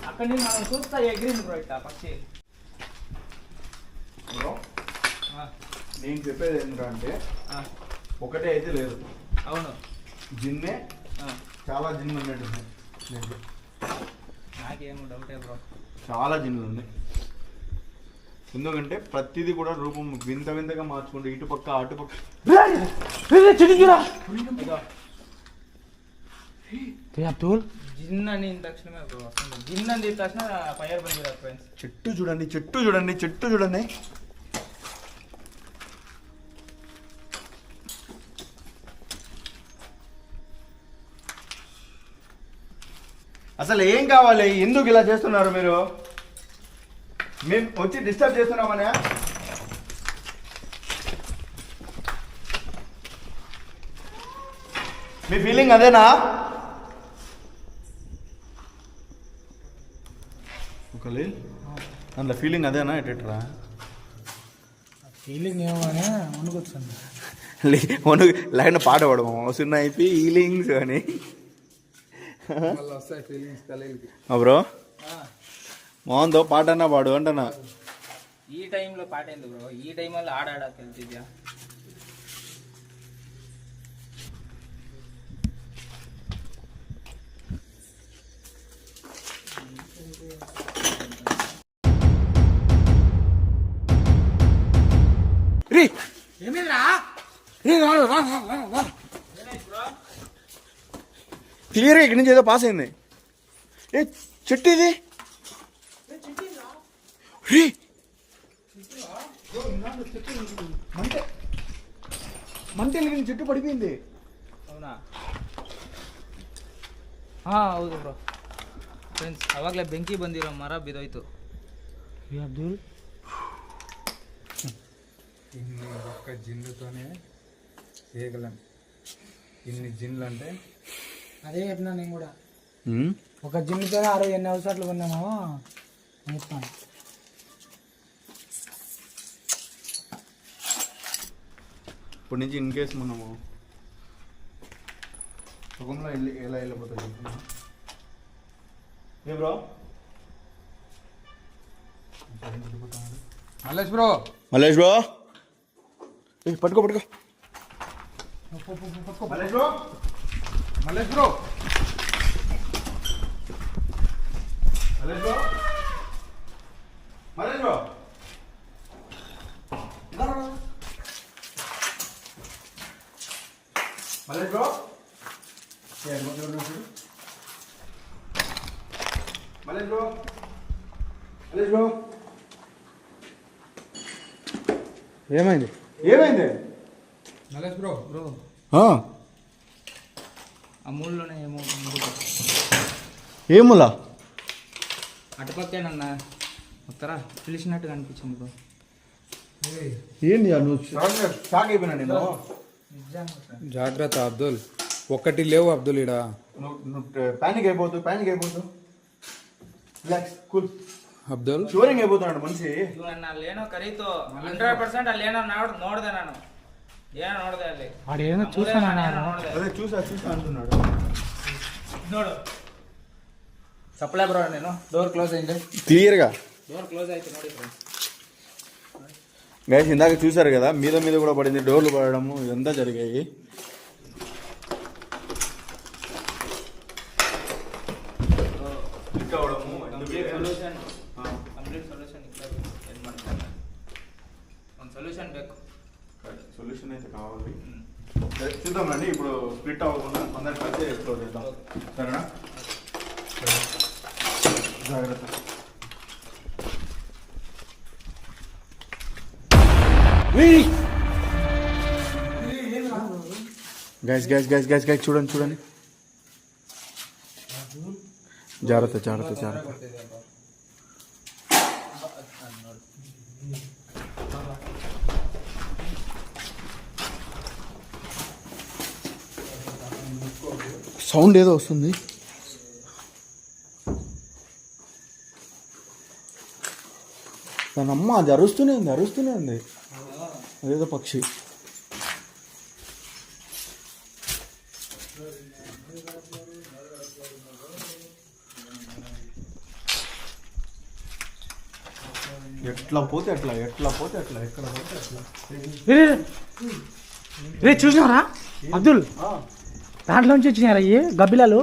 అక్కడి నుంచి మనం చూస్తా ఎగిరింది బ్రో. ఇట్లా పక్షి బ్రో నేను చెప్పేది ఏంటంటే ఒకటే అయితే లేదు. అవును, జిన్నే చాలా జిన్లు ఉన్నట్టు నాకేమో డౌటే బ్రో. చాలా జిన్లు ఉన్నాయి. ఎందుకంటే ప్రతిదీ కూడా రూపం వింత వింతగా మార్చుకుంటూ ఇటుపక్క అటుపక్క. చెట్టు చూడా అబ్దుల్. జిన్ అని తక్షణమే వస్తుంది. జిన్ అని తక్షణ ఫైర్ బంద్ ఫ్రెండ్స్. చెట్టు చూడండి, చెట్టు చూడండి, చెట్టు చూడండి. అసలు ఏం కావాలి? ఎందుకు ఇలా చేస్తున్నారు మీరు? మేము వచ్చి డిస్టర్బ్ చేస్తున్నామనే? మీ ఫీలింగ్ అదేనా? ఒకలే అందులో ఫీలింగ్ అదేనా? ఎట్రా ఫీలింగ్ ఏమోనే వణుకొచ్చింది. లేకుండా పాట పడము వస్తున్నా అయిపోయి ఫీలింగ్స్ అని బ్రో. మోహన్తో పాట అన్నా పాడు అంటనా. ఈ టైంలో పాట ఎందుకు బ్రో? ఈ టైంలో ఆడాడా తెలిసిద్యా? ఏమైందిరా? క్లియర్గా ఇక్కడి నుంచి ఏదో పాస్ అయింది. ఏ చెట్టు ఇది? మంటే చెట్టు పడిపోయింది. అవునా? ಹೌದು ಬ್ರೋ ಫ್ರೆಂಡ್ಸ್. ಅವಾಗಲೇ ಬೆಂಕಿ ಬಂದಿರೋ ಮರ ಬಿದ್ದೋಯ್ತು. ಅಬ್ದುಲ್ ఇన్ని ఒక్క జిన్నుతోనే చేయగలం. ఇన్ని జిన్లు అంటే అదే చెప్పినా నేను కూడా. ఒక జిమ్తోనే 68 అవసరాలు కొన్నాము. చెప్తాను. ఇప్పటి నుంచి ఇన్ కేసు మనము సుఖంలో ఎలా వెళ్ళిపోతుంది ఏ bro? Mallesh bro, Mallesh bro పట్టుకో పట్టుకో. Mallesh bro, Mallesh bro, Mallesh bro, Mallesh bro. Mallesh bro, Mallesh bro, Mallesh bro. ఏమైంది? ఏమైంది మల్లేష్ బ్రో? బ్రో ఆ మూలలోనే ఏమో ఏములా అటుపక్కేనన్నా వస్తారా పిలిచినట్టుగా అనిపించింది బ్రో. ఏంది నువ్వు షాక్ అయిపోయినా నేను. జాగ్రత్త అబ్దుల్, ఒక్కటి లేవు అబ్దుల్ ఇడా. నువ్వు ప్యానిక్ అయిపోతు, ప్యానిక్ అయిపోతు. Relax, cool. ಅಬ್ದುಲ್ ಶೋರಿಂಗ್ ಆಗ್ಬೋದಾಣ ಮನ್ಸಿ ಇವನ್ನ ಅಲ್ಲೇನೋ ಕರೀತು 100% ಅಲ್ಲೇನೋ ನೋಡ್ದೆ ನಾನು ಏನೋ ನೋಡ್ದೆ ಅಲ್ಲಿ ಆಡೇನೋ చూసానా అదే చూసా అంటున్నాడు ನೋಡು సప్లై బ్రో నేను డోర్ క్లోజ్ అయింది క్లియర్ గా డోర్ క్లోజ్ అయితే ನೋಡಿ ఫ్రెండ్స్ గైస్ ఇందాక చూసారు కదా మీద మీద కూడా పడింది డోర్లు పడడము ఇదంతా జరిగాయి సొల్యూషన్ అయితే కావాలి చూద్దామండి ఇప్పుడు స్ప్లిట్ అవ్వకుండా అందరికి కలిసి ఎక్స్ప్లోర్ చేద్దాం సరేనా జాగ్రత్త guys guys guys guys guys చూడండి చూడండి జాగ్రత్త జాగ్రత్త జాగ్రత్త సౌండ్ ఏదో వస్తుంది దాని అమ్మ అది అరుస్తూనే ఉంది అదేదో పక్షి ఎట్లా పోతే అట్లా ఎక్కడ పోతే అట్లా రే చూసినారా అబ్దుల్ దాంట్లోంచి వచ్చినారా అయ్యి గబ్బిలాలు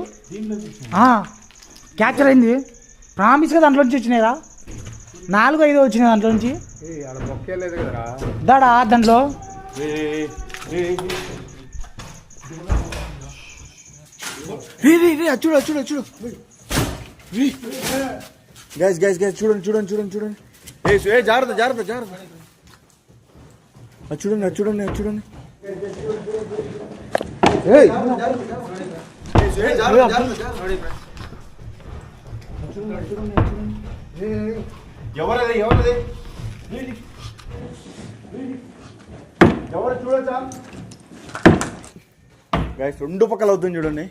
క్యాప్చర్ అయింది ప్రామిస్గా దాంట్లోంచి వచ్చినాయిరా 4 5 వచ్చినాయి దాంట్లో నుంచి. ఆడ బొక్కే లేదు కదరా. దాడా దాంట్లో చూడు గైస్ చూడండి. ఏ జాగ్రత్త చూడండి. ఎవరది ఎవరు చూడచ్చా గైస్? 2 పక్కల అవుతుంది చూడండి.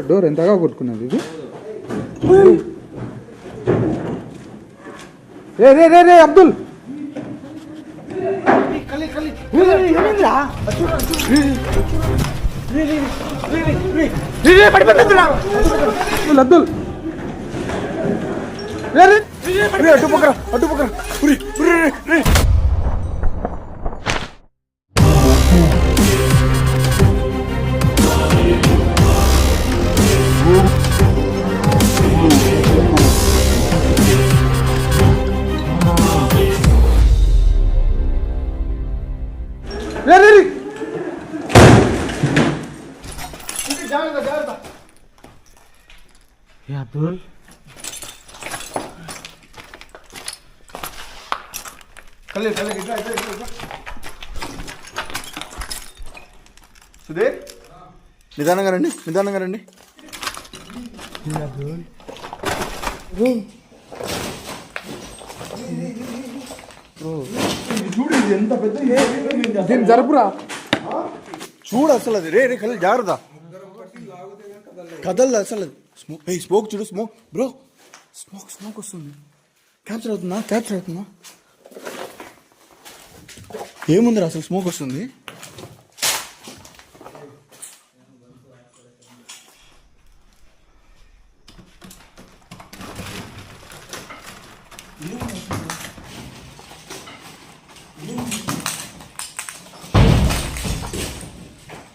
డోర్ ఎంతగా కొట్టుకున్నది ఇది. రే అబ్దుల్ అబ్దుల్ అటు పక్కన జాగ్రత్త. అబ్దుల్ సుధీర్ నిదానంగా రండి. చూడు ఇది ఎంత పెద్ద దీన్ని జరుపురా. చూడు అసలు అది రే కళ్ళు జాగ్రత్త. కదల్ అసలు స్మోక్ చూడు. స్మోక్ బ్రో, స్మోక్ వస్తుంది. క్యాప్చర్ అవుతుందా? ఏముందిరా అసలు స్మోక్ వస్తుంది.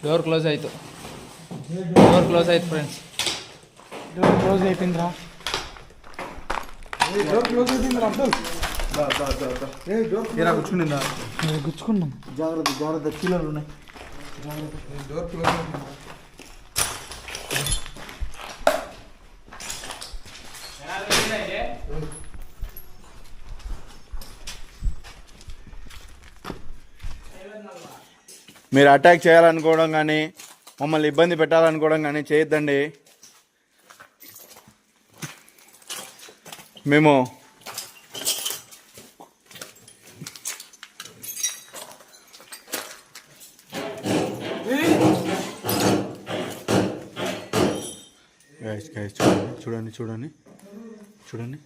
డోర్ క్లోజ్ ఆಯ್ತು ఫ్రెండ్స్. డోర్ క్లోజ్ అయిపోయిందిరా. అబ్దుల్ కూర్చునిందా? గుచ్చుకున్నాం. జాగ్రత్త చీలలు ఉన్నాయి. Door close. మీరు అటాక్ చేయాలనుకోవడం కానీ మమ్మల్ని ఇబ్బంది పెట్టాలనుకోవడం కానీ చేయొద్దండి. మేము చూడండి.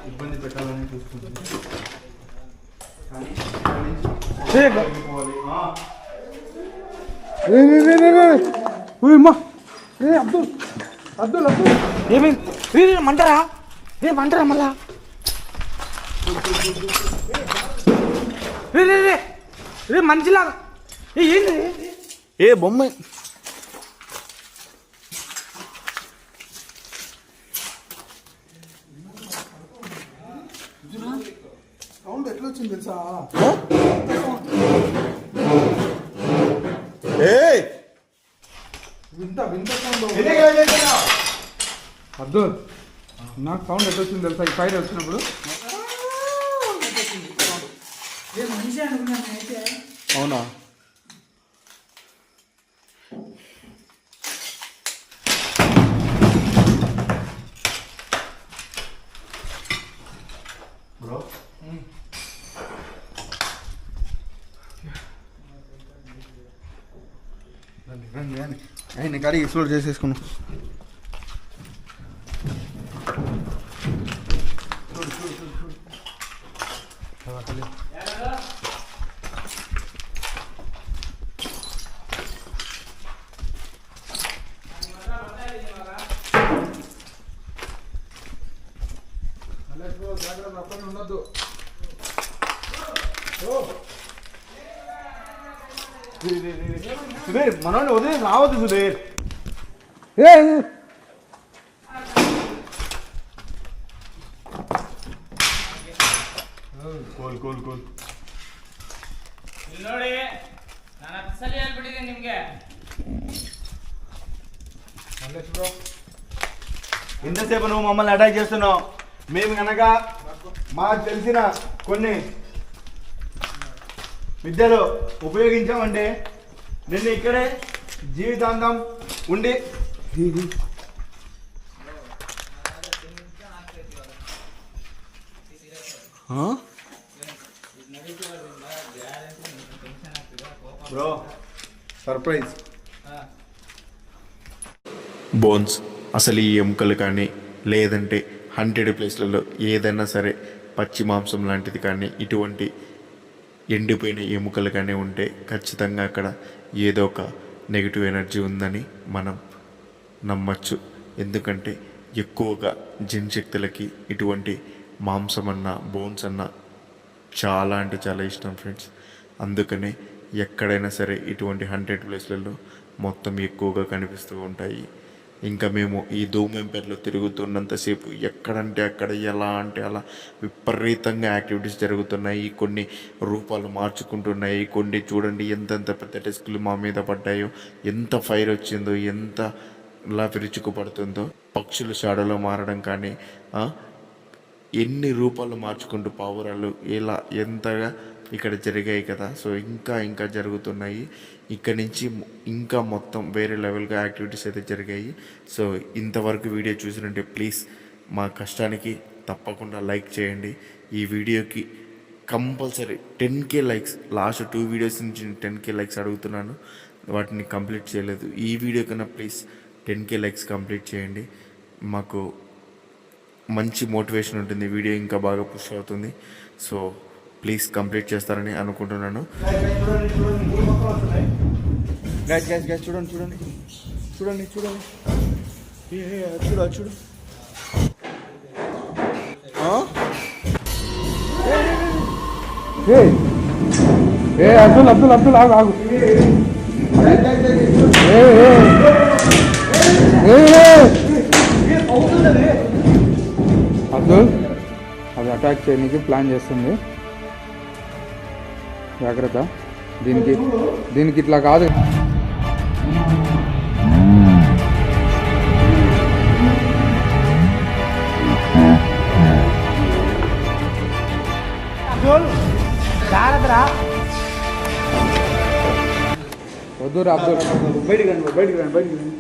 ఇబ్బంది పెట్టాలని చూసుకుంటుంది. అబ్దుల్ ఏమైంది? మంటరా మళ్ళా? మంచిలాగా ఏంది? ఏ బొమ్మ సౌండ్ ఎట్లా వచ్చింది తెలుసా? అబ్దుల్ నాకు సౌండ్ ఎట్లా వచ్చింది తెలుసా? ఈ ఫైర్ వచ్చినప్పుడు అవునా? ఆయన కాడికి ఎక్స్ప్లోర్ చేసేసుకున్నాం. జాగ్రత్త అప్పని ఉండొద్దు. సుధీర్ మనోని వదిలి రావద్దు సుధీర్. Cool cool cool. ಇಲ್ಲಿ ನೋಡಿ, ನಾನು 10 ಸಲ ಹೇಳ್ಬಿಟ್ಟಿದ್ದೀನಿ ನಿಮ್ಗೆ. ఇంతసేపు నువ్వు మమ్మల్ని అటాక్ చేస్తున్నావు. మేము కనుక మాకు తెలిసిన కొన్ని విద్యలు ఉపయోగించామంటే నిన్ను ఇక్కడే జీవితాంతం ఉండి బ్రో సర్ప్రైజ్. బోన్స్ అసలు ఈ ఎముకలు కానీ లేదంటే హంటెడ్ ప్లేస్లలో ఏదైనా సరే పచ్చి మాంసం లాంటిది కానీ ఇటువంటి ఎండిపోయిన ఎముకలు కానీ ఉంటే ఖచ్చితంగా అక్కడ ఏదో ఒక నెగిటివ్ ఎనర్జీ ఉందని మనం నమ్మచ్చు. ఎందుకంటే ఎక్కువగా జిన్ శక్తులకి ఇటువంటి మాంసం అన్న బోన్స్ అన్న చాలా అంటే చాలా ఇష్టం ఫ్రెండ్స్. అందుకనే ఎక్కడైనా సరే ఇటువంటి హంటెడ్ ప్లేస్లలో మొత్తం ఎక్కువగా కనిపిస్తూ ఉంటాయి. ఇంకా మేము ఈ ధూమెంపేటలో తిరుగుతున్నంతసేపు ఎక్కడంటే అక్కడ ఎలా అంటే అలా విపరీతంగా యాక్టివిటీస్ జరుగుతున్నాయి. కొన్ని రూపాలు మార్చుకుంటున్నాయి. కొన్ని చూడండి ఎంతెంత పెద్ద డెస్కులు మా మీద పడ్డాయో, ఎంత ఫైర్ వచ్చిందో, ఎంత ఇలా విరుచుకుపడుతుందో. పక్షులు షాడోలో మారడం కానీ ఎన్ని రూపాలు మార్చుకుంటూ పావురాలు ఇలా ఎంతగా ఇక్కడ జరిగాయి కదా. సో ఇంకా ఇంకా జరుగుతున్నాయి. ఇక్కడ నుంచి ఇంకా మొత్తం వేరే లెవెల్గా యాక్టివిటీస్ అయితే జరిగాయి. సో ఇంతవరకు వీడియో చూసినట్టే ప్లీజ్ మా కష్టానికి తప్పకుండా లైక్ చేయండి. ఈ వీడియోకి compulsory 10K likes. Last 2 videos నుంచి 10K లైక్స్ అడుగుతున్నాను, వాటిని కంప్లీట్ చేయలేదు. ఈ వీడియో కన్నా ప్లీజ్ 10K లైక్స్ కంప్లీట్ చేయండి. మాకు మంచి మోటివేషన్ ఉంటుంది, వీడియో ఇంకా బాగా పుష్ అవుతుంది. సో ప్లీజ్ కంప్లీట్ చేస్తారని అనుకుంటున్నాను. గైస్ గైస్ గైస్ చూడండి చూడండి చూడండి చూడండి చూడు చూడు. అబ్దుల్ అబ్దుల్ అబ్దుల్ ఆగు ఆగు. అబ్దుల్ అది అటాక్ చేయడానికి ప్లాన్ చేస్తుంది, జాగ్రత్త. దీనికి ఇట్లా కాదు. వద్దురా అబ్దుల్, బయటికి రండి బయటికి రండి బయటికి రండి.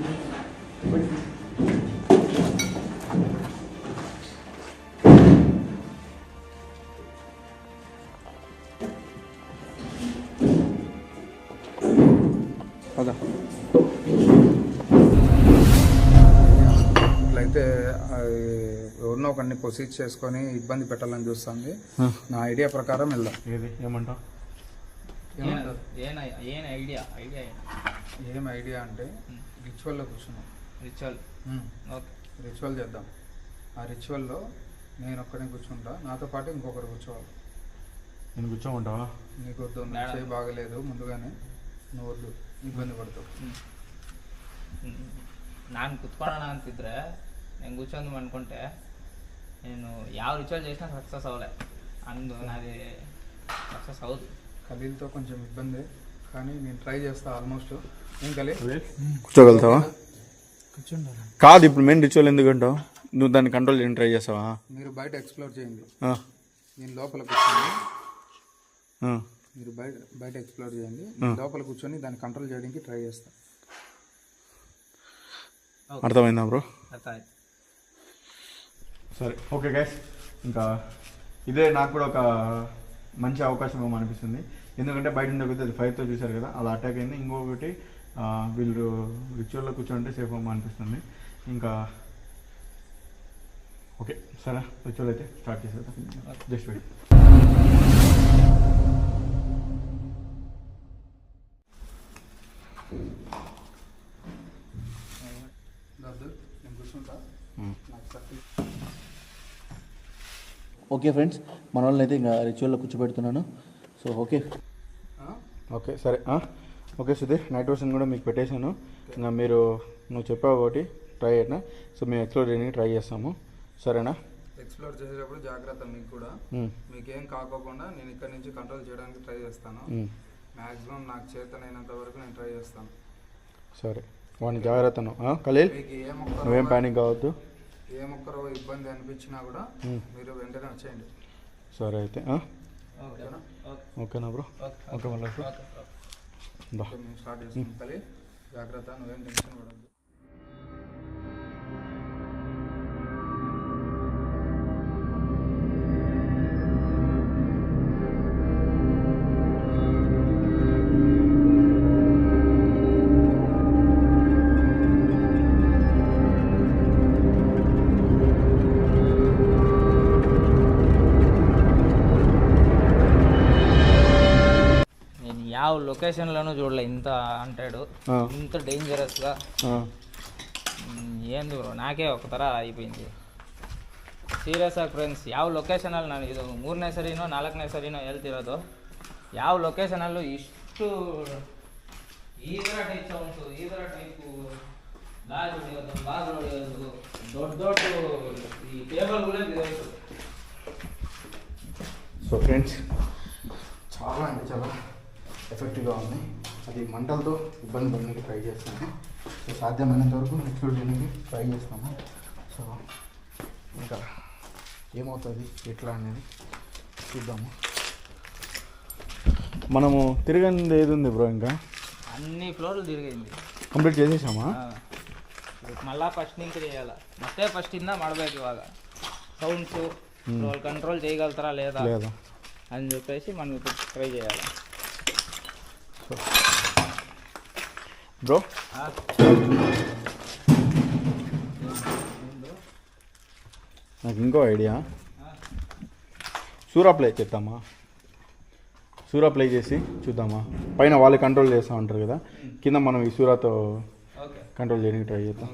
పద. ఇట్లయితే ఎవరినో ఒకరిని ప్రొసీడ్ చేసుకొని ఇబ్బంది పెట్టాలని చూస్తుంది. నా ఐడియా ప్రకారం వెళ్దాం. ఏది ఏమంటావు? ఏం ఐడియా ఏం ఐడియా అంటే రిచువల్లో కూర్చున్నాం. రిచువల్ ఓకే, రిచువల్ చేద్దాం. ఆ రిచువల్లో నేను ఒక్కడే కూర్చుంటా, నాతో పాటు ఇంకొకరు కూర్చోవాలి. నేను కూర్చోమంటావా? నీకు వద్దు, నువ్వు చేయి బాగలేదు ముందుగానే, నువ్వు వద్దు, ఇబ్బంది పడతావు. ನಾನು ಕುತ್ಕೊಳ್ಳೋಣ ಅಂತಿದ್ರೆ నేను కూర్చొని అనుకుంటే నేను ಯಾವ రిచువల్ చేసినా సక్సెస్ అవ్వలే. నాది సక్సెస్ అవ్వదు. ఖలీల్తో కొంచెం ఇబ్బంది, కానీ నేను ట్రై చేస్తా ఆల్మోస్ట్. ఏం ఖలీల్ కూర్చోగలుగుతావా? కూర్చుంటారా? కాదు, ఇప్పుడు మెయిన్ రిచువల్ ఎందుకంటావు? నువ్వు దాన్ని కంట్రోల్ చేయడానికి ట్రై చేస్తావా? మీరు బయట ఎక్స్ప్లోర్ చేయండి, నేను లోపల కూర్చొని. మీరు బయట ఎక్స్ప్లోర్ చేయండి, లోపల కూర్చొని దాన్ని కంట్రోల్ చేయడానికి ట్రై చేస్తా. అర్థమైందా బ్రో? అర్థమైంది. సరే ఓకే గైస్, ఇంకా ఇదే నాకు కూడా ఒక మంచి అవకాశం ఏమో అనిపిస్తుంది. ఎందుకంటే బయట ఉండకపోతే అది ఫైర్తో చూశారు కదా, అలా అటాక్ అయింది. ఇంకొకటి వీళ్ళు రిచువల్లో కూర్చోంటే సేఫ్ ఏమో అనిపిస్తుంది. ఇంకా ఓకే సరే, రిచువల్ అయితే స్టార్ట్ చేసేద్దాం. Just wait. ఓకే ఫ్రెండ్స్, మన వాళ్ళని అయితే ఇంకా రిచువల్లో కూర్చోబెడుతున్నాను. సో ఓకే ఓకే సరే. ఓకే సుధీర్, నైట్ వర్షన్ కూడా మీకు పెట్టేశాను. ఇంకా నువ్వు చెప్పావు ఒకటి ట్రై అయినా, సో మేము ఎక్స్ప్లోర్ చేయడానికి ట్రై చేస్తాము. సరేనా? ఎక్స్ప్లోర్ చేసేటప్పుడు జాగ్రత్త, మీకు కూడా మీకేం కాకోకుండా నేను ఇక్కడ నుంచి కంట్రోల్ చేయడానికి ట్రై చేస్తాను. మ్యాక్సిమం నాకు చేతనైనంత వరకు నేను ట్రై చేస్తాను. సరే, వాడిని జాగ్రత్తను ఖలీల్, నువ్వేం ప్యానిక్ కావద్దు. ఏ ఒక్కరో ఇబ్బంది అనిపించినా కూడా మీరు వెంటనే వచ్చేయండి. సరే అయితే ఓకేనా బ్రో? ఓకే మళ్ళీ మేము స్టార్ట్ చేస్తాం. ఖలీల్ జాగ్రత్త, నువ్వేం టెన్షన్ పడద్దు. యావ్ లొకేషన్లోనూ చూడలే ఇంత అంటాడు, ఇంత డేంజరస్గా. ఏంది బ్రో, ನಾಕೆ ఒక ಥರ అయిపోయింది ಸೀರಿಯಸ್ ಆಗಿ ಫ್ರೆಂಡ್ಸ್. ಯಾವ ಲೊಕೇಶನಲ್ಲಿ ನಾನು ಇದು 3ನೇ ಸರಿನೋ 4ನೇ ಸರಿನೋ ಹೇಳ್ತಿರೋದು, ಯಾವ ಲೊಕೇಶನಲ್ಲೂ ಇಷ್ಟು ಈ ಥರ ಟೈಪ್ ಸೌಂಡ್ಸು, ಈ ಥರ ಟೈಪು ಬಾಗಿಲು ಹೊಡೆಯೋದು, ದೊಡ್ಡ ಈ ಟೇಬಲ್ಗಳೇ ಬಿದ್ದೋಯ್ತು. సో ఫ్రెండ్స్, చాలా అంటే చాలా ఎఫెక్టివ్గా ఉంది. అది మంటలతో ఇబ్బంది పడడానికి ట్రై చేస్తాను. సో సాధ్యమైనంత వరకు ఎక్స్ప్లోర్ చేయడానికి ట్రై చేస్తాము. సో ఇంకా ఏమవుతుంది ఎట్లా అనేది చూద్దాము. మనము తిరగంది ఏది ఉంది బ్రో? ఇంకా అన్ని ఫ్లోర్లు తిరిగింది, ಕಂಪ್ಲೀಟ್ చేసేసామా? మళ్ళా ఫస్ట్ నుంచి చేయాలి. ಮತ್ತೆ ఫస్ట్ ఇందా ಮಾಡಬೇಕು ఇవాళ. సౌండ్స్ వాళ్ళు కంట్రోల్ చేయగలుగుతారా లేదా అని చెప్పేసి మనం ఇప్పుడు ట్రై చేయాలి. బ్రో నాకు ఇంకో ఐడియా, సూరా ప్లే చేద్దామా? సూరా ప్లే చేసి చూద్దామా? పైన వాళ్ళు కంట్రోల్ చేస్తూ ఉంటారు కదా, కింద మనం ఈ సూరాతో కంట్రోల్ చేయడానికి ట్రై చేద్దాం.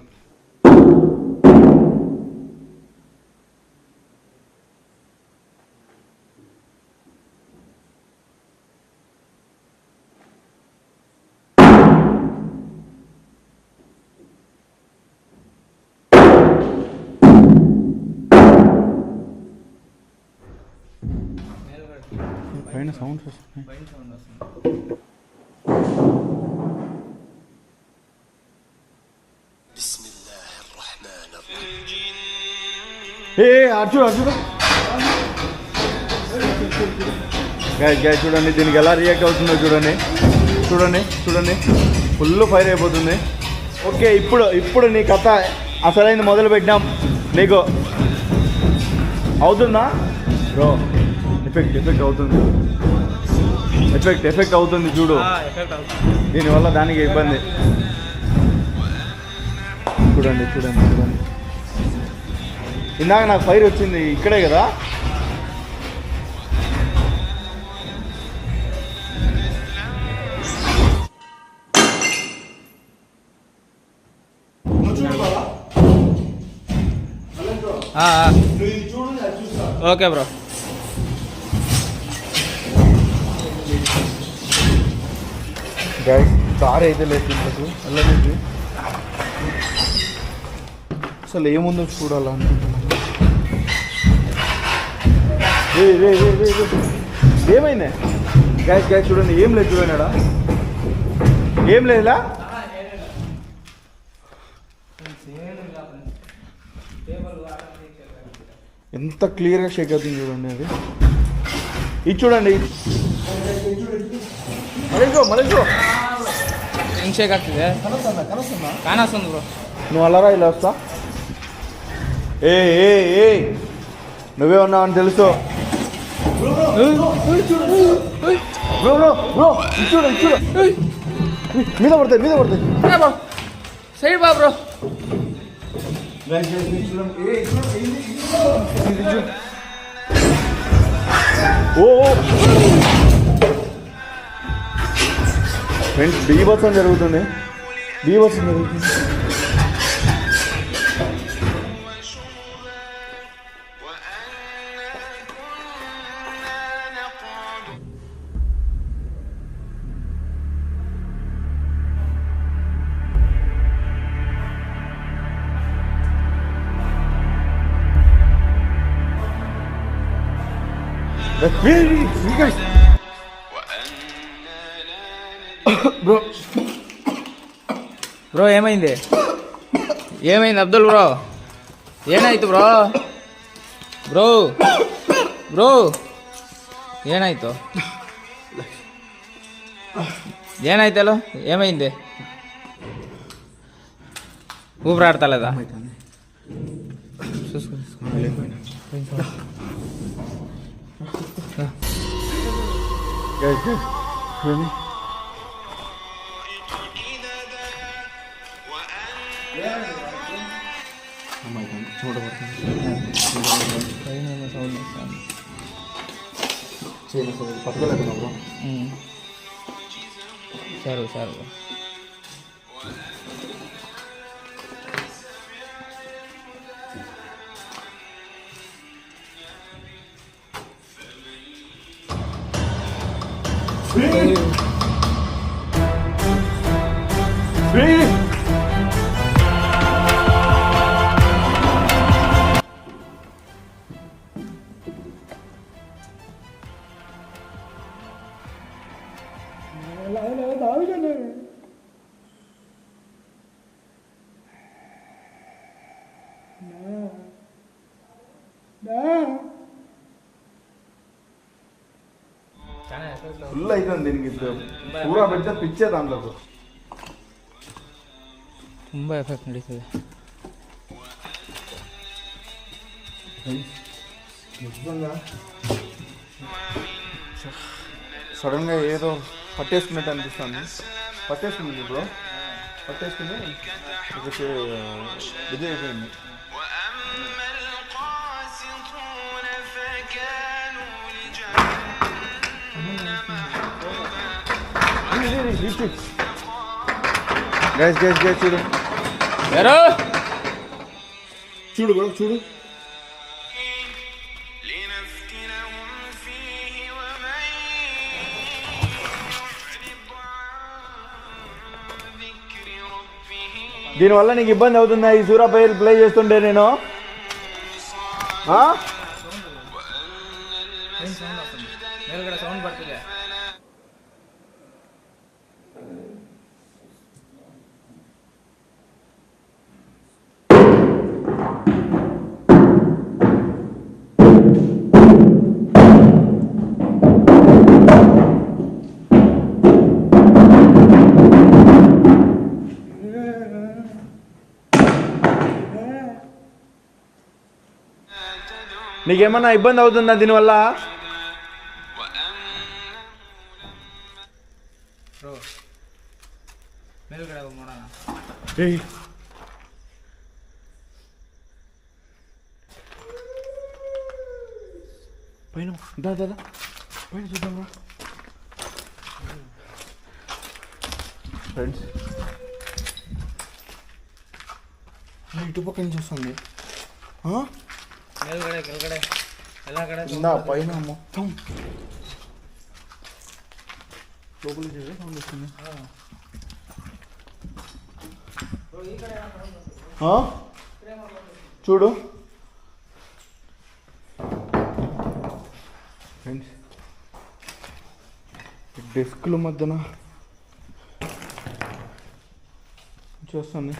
పైన సౌండ్స్ వస్తున్నాయి. అర్జున్ గ్యాస్ చూడండి, దీనికి ఎలా రియాక్ట్ అవుతుందో చూడండి. చూడండి చూడండి, ఫుల్ ఫైర్ అయిపోతుంది. ఓకే, ఇప్పుడు నీ కథ అసలైంది మొదలు పెట్టినాం. నీకు అవుతుందా బ్రో? ఎఫెక్ట్ అవుతుంది, ఎఫెక్ట్ అవుతుంది చూడు. దీనివల్ల దానికి ఇబ్బంది. చూడండి చూడండి చూడండి, ఇందాక నాకు ఫైర్ వచ్చింది ఇక్కడే కదా. Okay bro. గైస్, దారి అయితే లేదు వెళ్ళలేదు. అసలు ఏముందో చూడాలనుకుంటున్నాను. ఏమైంది గ్యాస్? చూడండి, ఏం లేదు చూడండి, ఏం లేదా? ఎంత క్లియర్గా షేక్ అవుతుంది చూడండి. అది ఇది చూడండి, మళ్ళీ ಹೆಂಗ್ ಶೇಕ್ ಆಗ್ತಿದೆ? ಕಾಣಿಸ್ತಾ ಬ್ರೋ. నువ్వు అల్లరా ఇలా వస్తా. ఏ నువ్వే ఉన్నావు అని తెలుసు. బ్రో బ్రో బ్రో, చూడు మీద పడతాయి. సైడ్ బా బ్రో. ఓ ఫ్రెండ్స్, బీభత్సం జరుగుతుంది. బ్రో ಬ್ರೋ ಏమైంది ಏమైంది ಅಬ್ದುಲ್ ಬ್ರೋ ಏನಾಯ್ತು ಬ್ರೋ ಬ್ರೋ ಬ್ರೋ ಏನಾಯ್ತು ఏనాಯ್ತಲ್ಲ ఏమైంది ఊపిరాడతలేదా పట్టుకోలేకున్నా బ్రో. సరే సరే ఫుల్ అవుతుంది దీనికి పూరా పెడితే పిచ్చే దాంట్లో ತುಂಬ ಎಫೆಕ್ಟ್ ನಡೀತದೆ సడన్గా ఏదో పట్టేసుకున్నట్టు అనిపిస్తుంది. పట్టేసుకుంది ఇప్పుడు పట్టేసుకుని ఇది అయిపోయింది. గైస్ చూడు ಯಾರು చూడు బ్రో చూడు. దీనివల్ల నీకు ఇబ్బంది అవుతుందా ఈ సూరాపేరు ప్లే చేస్తుంటే నేను? ಮೇಲ್ಗಡೆ ಸೌಂಡ್ ಬರ್ತಿದೆ. నీకేమన్నా ఇబ్బంది అవుతుందా దీనివల్ల? ಮೇಲ್ಗಡೆ ಹೋಗಿ ನೋಡೋಣ. పైన దాదా పైన చూద్దాం రా ఫ్రెండ్స్. ఇటు పక్క నుంచి వస్తుంది. ಮೇಲ್ಗಡೆ ಕೆಳಗಡೆ ಎಲ್ಲ ಕಡೆ ఇందా పైన మొత్తం లోపలికి సౌండ్ వస్తుంది. చూడు ఫ్రెండ్స్, డెస్క్ల మధ్యన చూస్తుంది.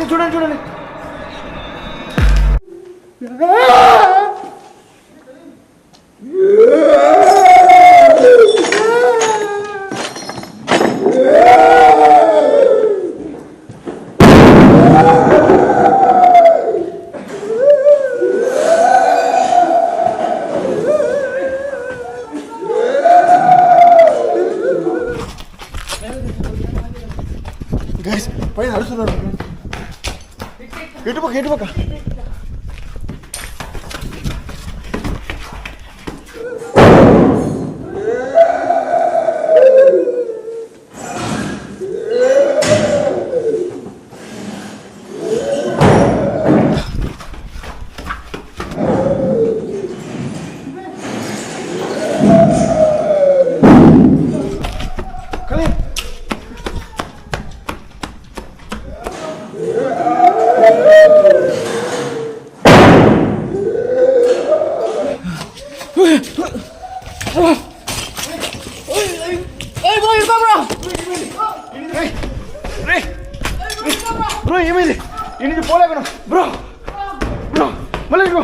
చూడండి చూడండి గైస్ పైన అడుస్తున్నారు. ఇటు పక్క ఇటు పక్క బ్రో ఏమైంది ఈ నుంచి పోలేకను బ్రో బ్రో మళ్ళీ బ్రో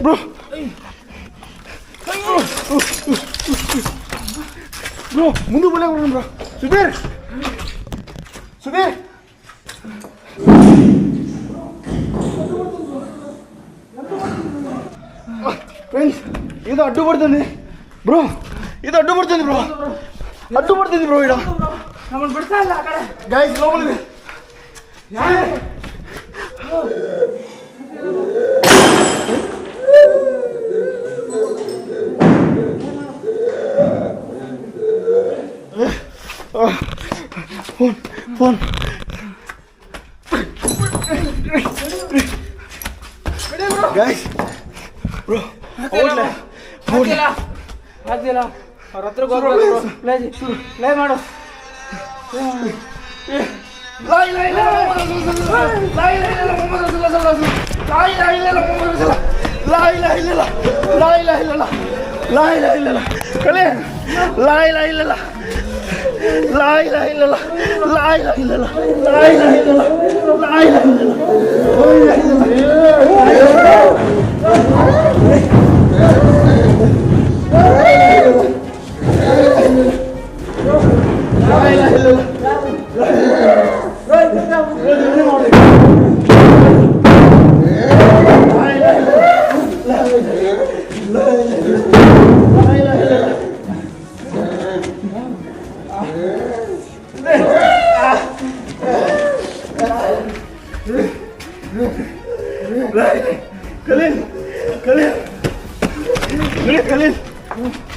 బ్రో బ్రో ముందు పోలేకను బ్రో సుధీర్ సుధీర్ ఫ్రెండ్స్ ఏదో అడ్డుపడుతుంది బ్రో ఏదో అడ్డుపడుతుంది బ్రో అడ్డుపడుతుంది బ్రో ఇక్కడ గైస్ లోపలికి ఫోన్ ఫోన్ గైస్ బ్రో ರಾತ್ರಿ ಲೇ ಮಾಡು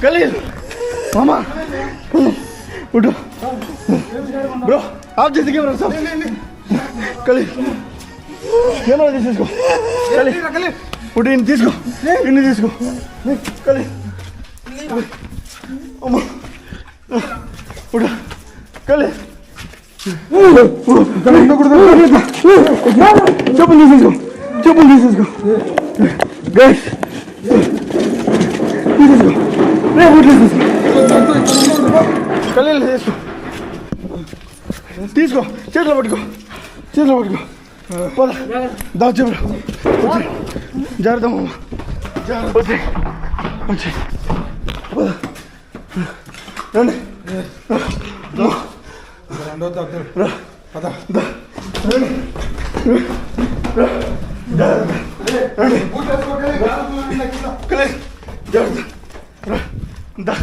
ఖలీల్ మామా ఉడు బ్రో ఆఫ్ చేసి కెమెరా సార్ ఖలీల్ కెమెరా తీసేసుకో ఖలీల్ ఉడు ఇన్ని తీసుకో ఇన్ని తీసుకో ఖలీల్ అమ్మా ఉడు ఖలీల్ చెప్పులు తీసేసుకో చెప్పులు తీసేసుకో గైస్ తీసేసుకో ఖలీల్ తీసుకో తీసుకో చేతిలో పట్టుకో చేతిలో పట్టుకో పద దా చెప్పు జాగ్రత్త మామ వచ్చి వచ్చి పద రండి పద దా ఖలీల్ జాగ్రత్త దా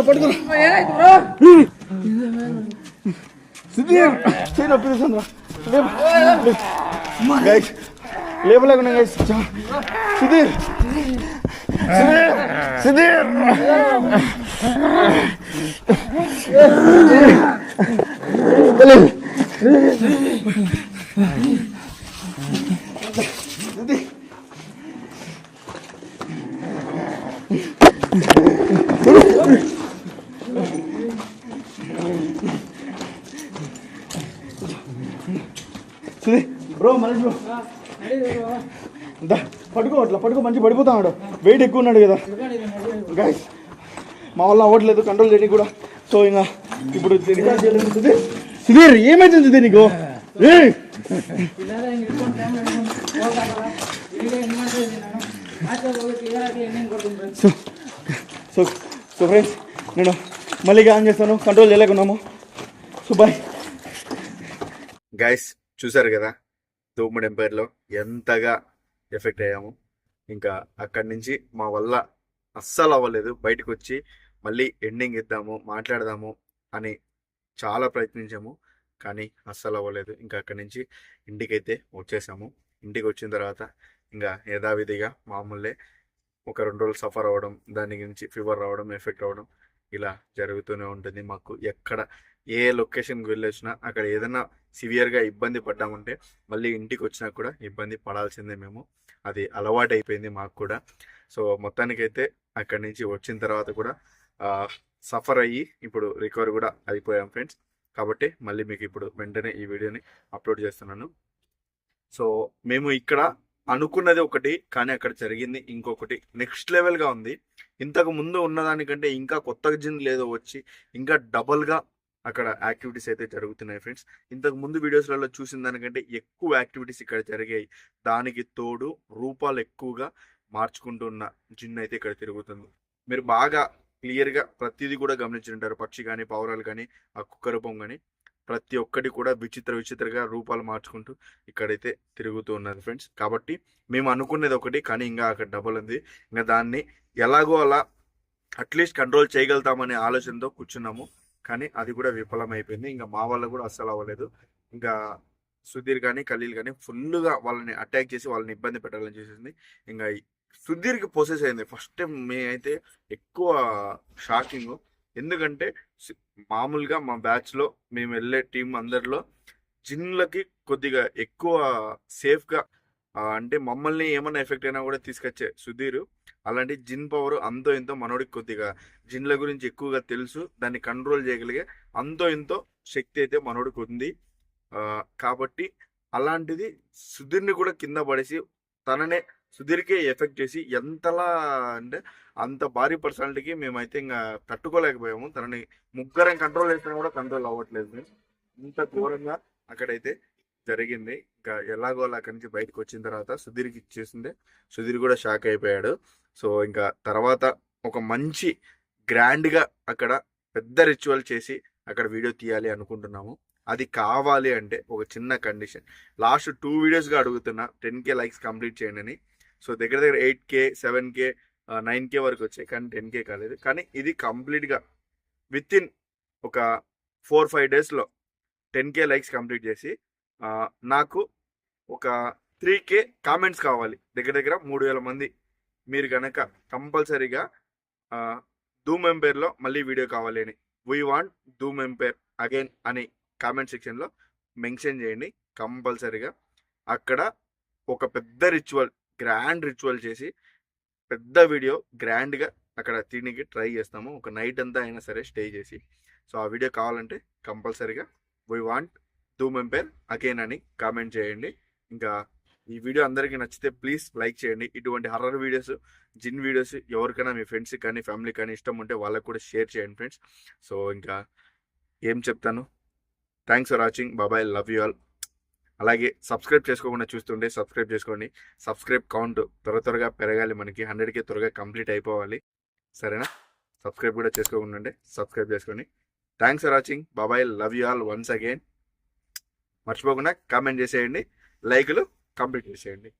పట్టుకురా సుధీర్ చేయి నొప్పి తీస్తుందిరా గైస్ లేపలేకున్నా guys Sudheer Sudheer bro Manish bro పడుకో అట్లా పడుకో మంచి పడిపోతాడు వెయిట్ ఎక్కువ ఉన్నాడు కదా గైస్ మా వల్ల అవ్వట్లేదు కంట్రోల్ చేయడానికి కూడా సో ఇంకా ఇప్పుడు సుధీర్ ఏమైతుంది సుధీర్ నీకు సో సో ఫ్రెండ్స్ నేను మళ్ళీ ఆన్ చేస్తాను కంట్రోల్ చేయలేకున్నాము సో బాయ్ గైస్ చూసారు కదా దూముడు ఎంపైర్లో ఎంతగా ఎఫెక్ట్ అయ్యాము. ఇంకా అక్కడి నుంచి మా వల్ల అస్సలు అవ్వలేదు. బయటకు వచ్చి మళ్ళీ ఎండింగ్ ఇద్దాము మాట్లాడదాము అని చాలా ప్రయత్నించాము, కానీ అస్సలు అవ్వలేదు. ఇంకా అక్కడి నుంచి ఇంటికైతే వచ్చేసాము. ఇంటికి వచ్చిన తర్వాత ఇంకా యథావిధిగా మామూలే ఒక 2 రోజులు సఫర్ అవ్వడం, దాని గురించి ఫీవర్ రావడం, ఎఫెక్ట్ అవ్వడం ఇలా జరుగుతూనే ఉంటుంది. మాకు ఎక్కడ ఏ లొకేషన్కి వెళ్ళొచ్చినా అక్కడ ఏదైనా సివియర్గా ఇబ్బంది పడ్డామంటే మళ్ళీ ఇంటికి వచ్చినా కూడా ఇబ్బంది పడాల్సిందే మేము. అది అలవాటు అయిపోయింది మాకు కూడా. సో మొత్తానికైతే అక్కడి నుంచి వచ్చిన తర్వాత కూడా సఫర్ అయ్యి ఇప్పుడు రికవర్ కూడా అయిపోయాం ఫ్రెండ్స్. కాబట్టి మళ్ళీ మీకు ఇప్పుడు వెంటనే ఈ వీడియోని అప్లోడ్ చేస్తున్నాను. సో మేము ఇక్కడ అనుకున్నది ఒకటి, కానీ అక్కడ జరిగింది ఇంకొకటి. నెక్స్ట్ లెవెల్గా ఉంది. ఇంతకు ముందు ఉన్నదానికంటే ఇంకా కొత్తగా జిన్లు ఏదో వచ్చి ఇంకా డబల్గా అక్కడ యాక్టివిటీస్ అయితే జరుగుతున్నాయి ఫ్రెండ్స్. ఇంతకు ముందు వీడియోస్లలో చూసిన దానికంటే ఎక్కువ యాక్టివిటీస్ ఇక్కడ జరిగాయి. దానికి తోడు రూపాలు ఎక్కువగా మార్చుకుంటున్న జిన్ అయితే ఇక్కడ తిరుగుతుంది. మీరు బాగా క్లియర్గా ప్రతిదీ కూడా గమనించుంటారు. పక్షి కానీ, పావురాలు కానీ, ఆ కుక్క రూపం కానీ ప్రతి ఒక్కటి కూడా విచిత్రగా రూపాలు మార్చుకుంటూ ఇక్కడైతే తిరుగుతూ ఉన్నది ఫ్రెండ్స్. కాబట్టి మేము అనుకునేది ఒకటి, కానీ ఇంకా అక్కడ డబుల్ ఉంది. ఇంకా దాన్ని ఎలాగో అలా అట్లీస్ట్ కంట్రోల్ చేయగలుగుతామనే ఆలోచనతో కూర్చున్నాము. కానీ అది కూడా విఫలమైపోయింది. ఇంకా మా వల్ల కూడా అస్సలు అవ్వలేదు. ఇంకా సుధీర్ కానీ, ఖలీల్ కానీ ఫుల్గా వాళ్ళని అటాక్ చేసి వాళ్ళని ఇబ్బంది పెట్టాలని చేసేసింది. ఇంకా సుధీర్కి పొసెస్ అయింది. ఫస్ట్ టైం మేమైతే ఎక్కువ షాకింగ్. ఎందుకంటే మామూలుగా మా బ్యాచ్లో మేము వెళ్ళే టీం అందరిలో జిన్లకి కొద్దిగా ఎక్కువ సేఫ్గా, అంటే మమ్మల్ని ఏమన్నా ఎఫెక్ట్ అయినా కూడా తీసుకొచ్చే సుధీర్. అలాంటి జిన్ పవర్ అంతో ఎంతో మనోడికి కొద్దిగా జిన్ల గురించి ఎక్కువగా తెలుసు. దాన్ని కంట్రోల్ చేయగలిగే అంతో ఎంతో శక్తి అయితే మనోడికి ఉంది. కాబట్టి అలాంటిది సుధీర్ని కూడా కింద పడేసి తననే సుధీర్కే ఎఫెక్ట్ చేసి ఎంతలా అంటే అంత భారీ పర్సనాలిటీకి మేమైతే ఇంకా తట్టుకోలేకపోయాము. తనని ముగ్గురం కంట్రోల్ చేసినా కూడా కంట్రోల్ అవ్వట్లేదు. ఇంత ఘోరంగా అక్కడైతే జరిగింది. ఇంకా ఎలాగో అలా అక్కడి నుంచి బయటకు వచ్చిన తర్వాత సుధీర్కి ఇచ్చేసిందే. సుధీర్ కూడా షాక్ అయిపోయాడు. సో ఇంకా తర్వాత ఒక మంచి గ్రాండ్గా అక్కడ పెద్ద రిచువల్ చేసి అక్కడ వీడియో తీయాలి అనుకుంటున్నాము. అది కావాలి అంటే ఒక చిన్న కండిషన్. లాస్ట్ 2 వీడియోస్గా అడుగుతున్నా 10K లైక్స్ కంప్లీట్ చేయండి అని. సో దగ్గర 8K, 7K, 9K వరకు వచ్చాయి, కానీ 10K కాలేదు. కానీ ఇది కంప్లీట్గా విత్ ఇన్ ఒక 4-5 డేస్లో 10K లైక్స్ కంప్లీట్ చేసి నాకు ఒక 3K కామెంట్స్ కావాలి. దగ్గర 3000 మంది మీరు కనుక కంపల్సరీగా ధూమ్ ఎంపైర్లో మళ్ళీ వీడియో కావాలి అని, we want Dhoom umpire again అని కామెంట్ సెక్షన్లో మెన్షన్ చేయండి. కంపల్సరీగా అక్కడ ఒక పెద్ద రిచువల్, గ్రాండ్ రిచువల్ చేసి పెద్ద వీడియో గ్రాండ్గా అక్కడ తినకి ట్రై చేస్తాము. ఒక నైట్ అంతా అయినా సరే స్టే చేసి. సో ఆ వీడియో కావాలంటే కంపల్సరీగా we want Dhoom umpire again అని కామెంట్ చేయండి. ఇంకా ఈ వీడియో అందరికీ నచ్చితే ప్లీజ్ లైక్ చేయండి. ఇటువంటి హర్రర్ వీడియోస్, జిన్ వీడియోస్ ఎవరికైనా మీ ఫ్రెండ్స్కి కానీ ఫ్యామిలీకి కానీ ఇష్టం ఉంటే వాళ్ళకు కూడా షేర్ చేయండి ఫ్రెండ్స్. సో ఇంకా ఏం చెప్తాను, థ్యాంక్స్ ఫర్ వాచింగ్. బాబాయ్, లవ్ యూ ఆల్. అలాగే సబ్స్క్రైబ్ చేసుకోకుండా చూస్తుంటే సబ్స్క్రైబ్ చేసుకోండి. సబ్స్క్రైబ్ కౌంట్ త్వరగా పెరగాలి. మనకి 100K త్వరగా కంప్లీట్ అయిపోవాలి. సరేనా? సబ్స్క్రైబ్ కూడా చేసుకోకుండా ఉంటే సబ్స్క్రైబ్ చేసుకోండి. Thanks for watching. బాబాయ్, love you all once again. మర్చిపోకుండా కామెంట్ చేసేయండి, లైకులు కంప్లీట్ చేసేయండి.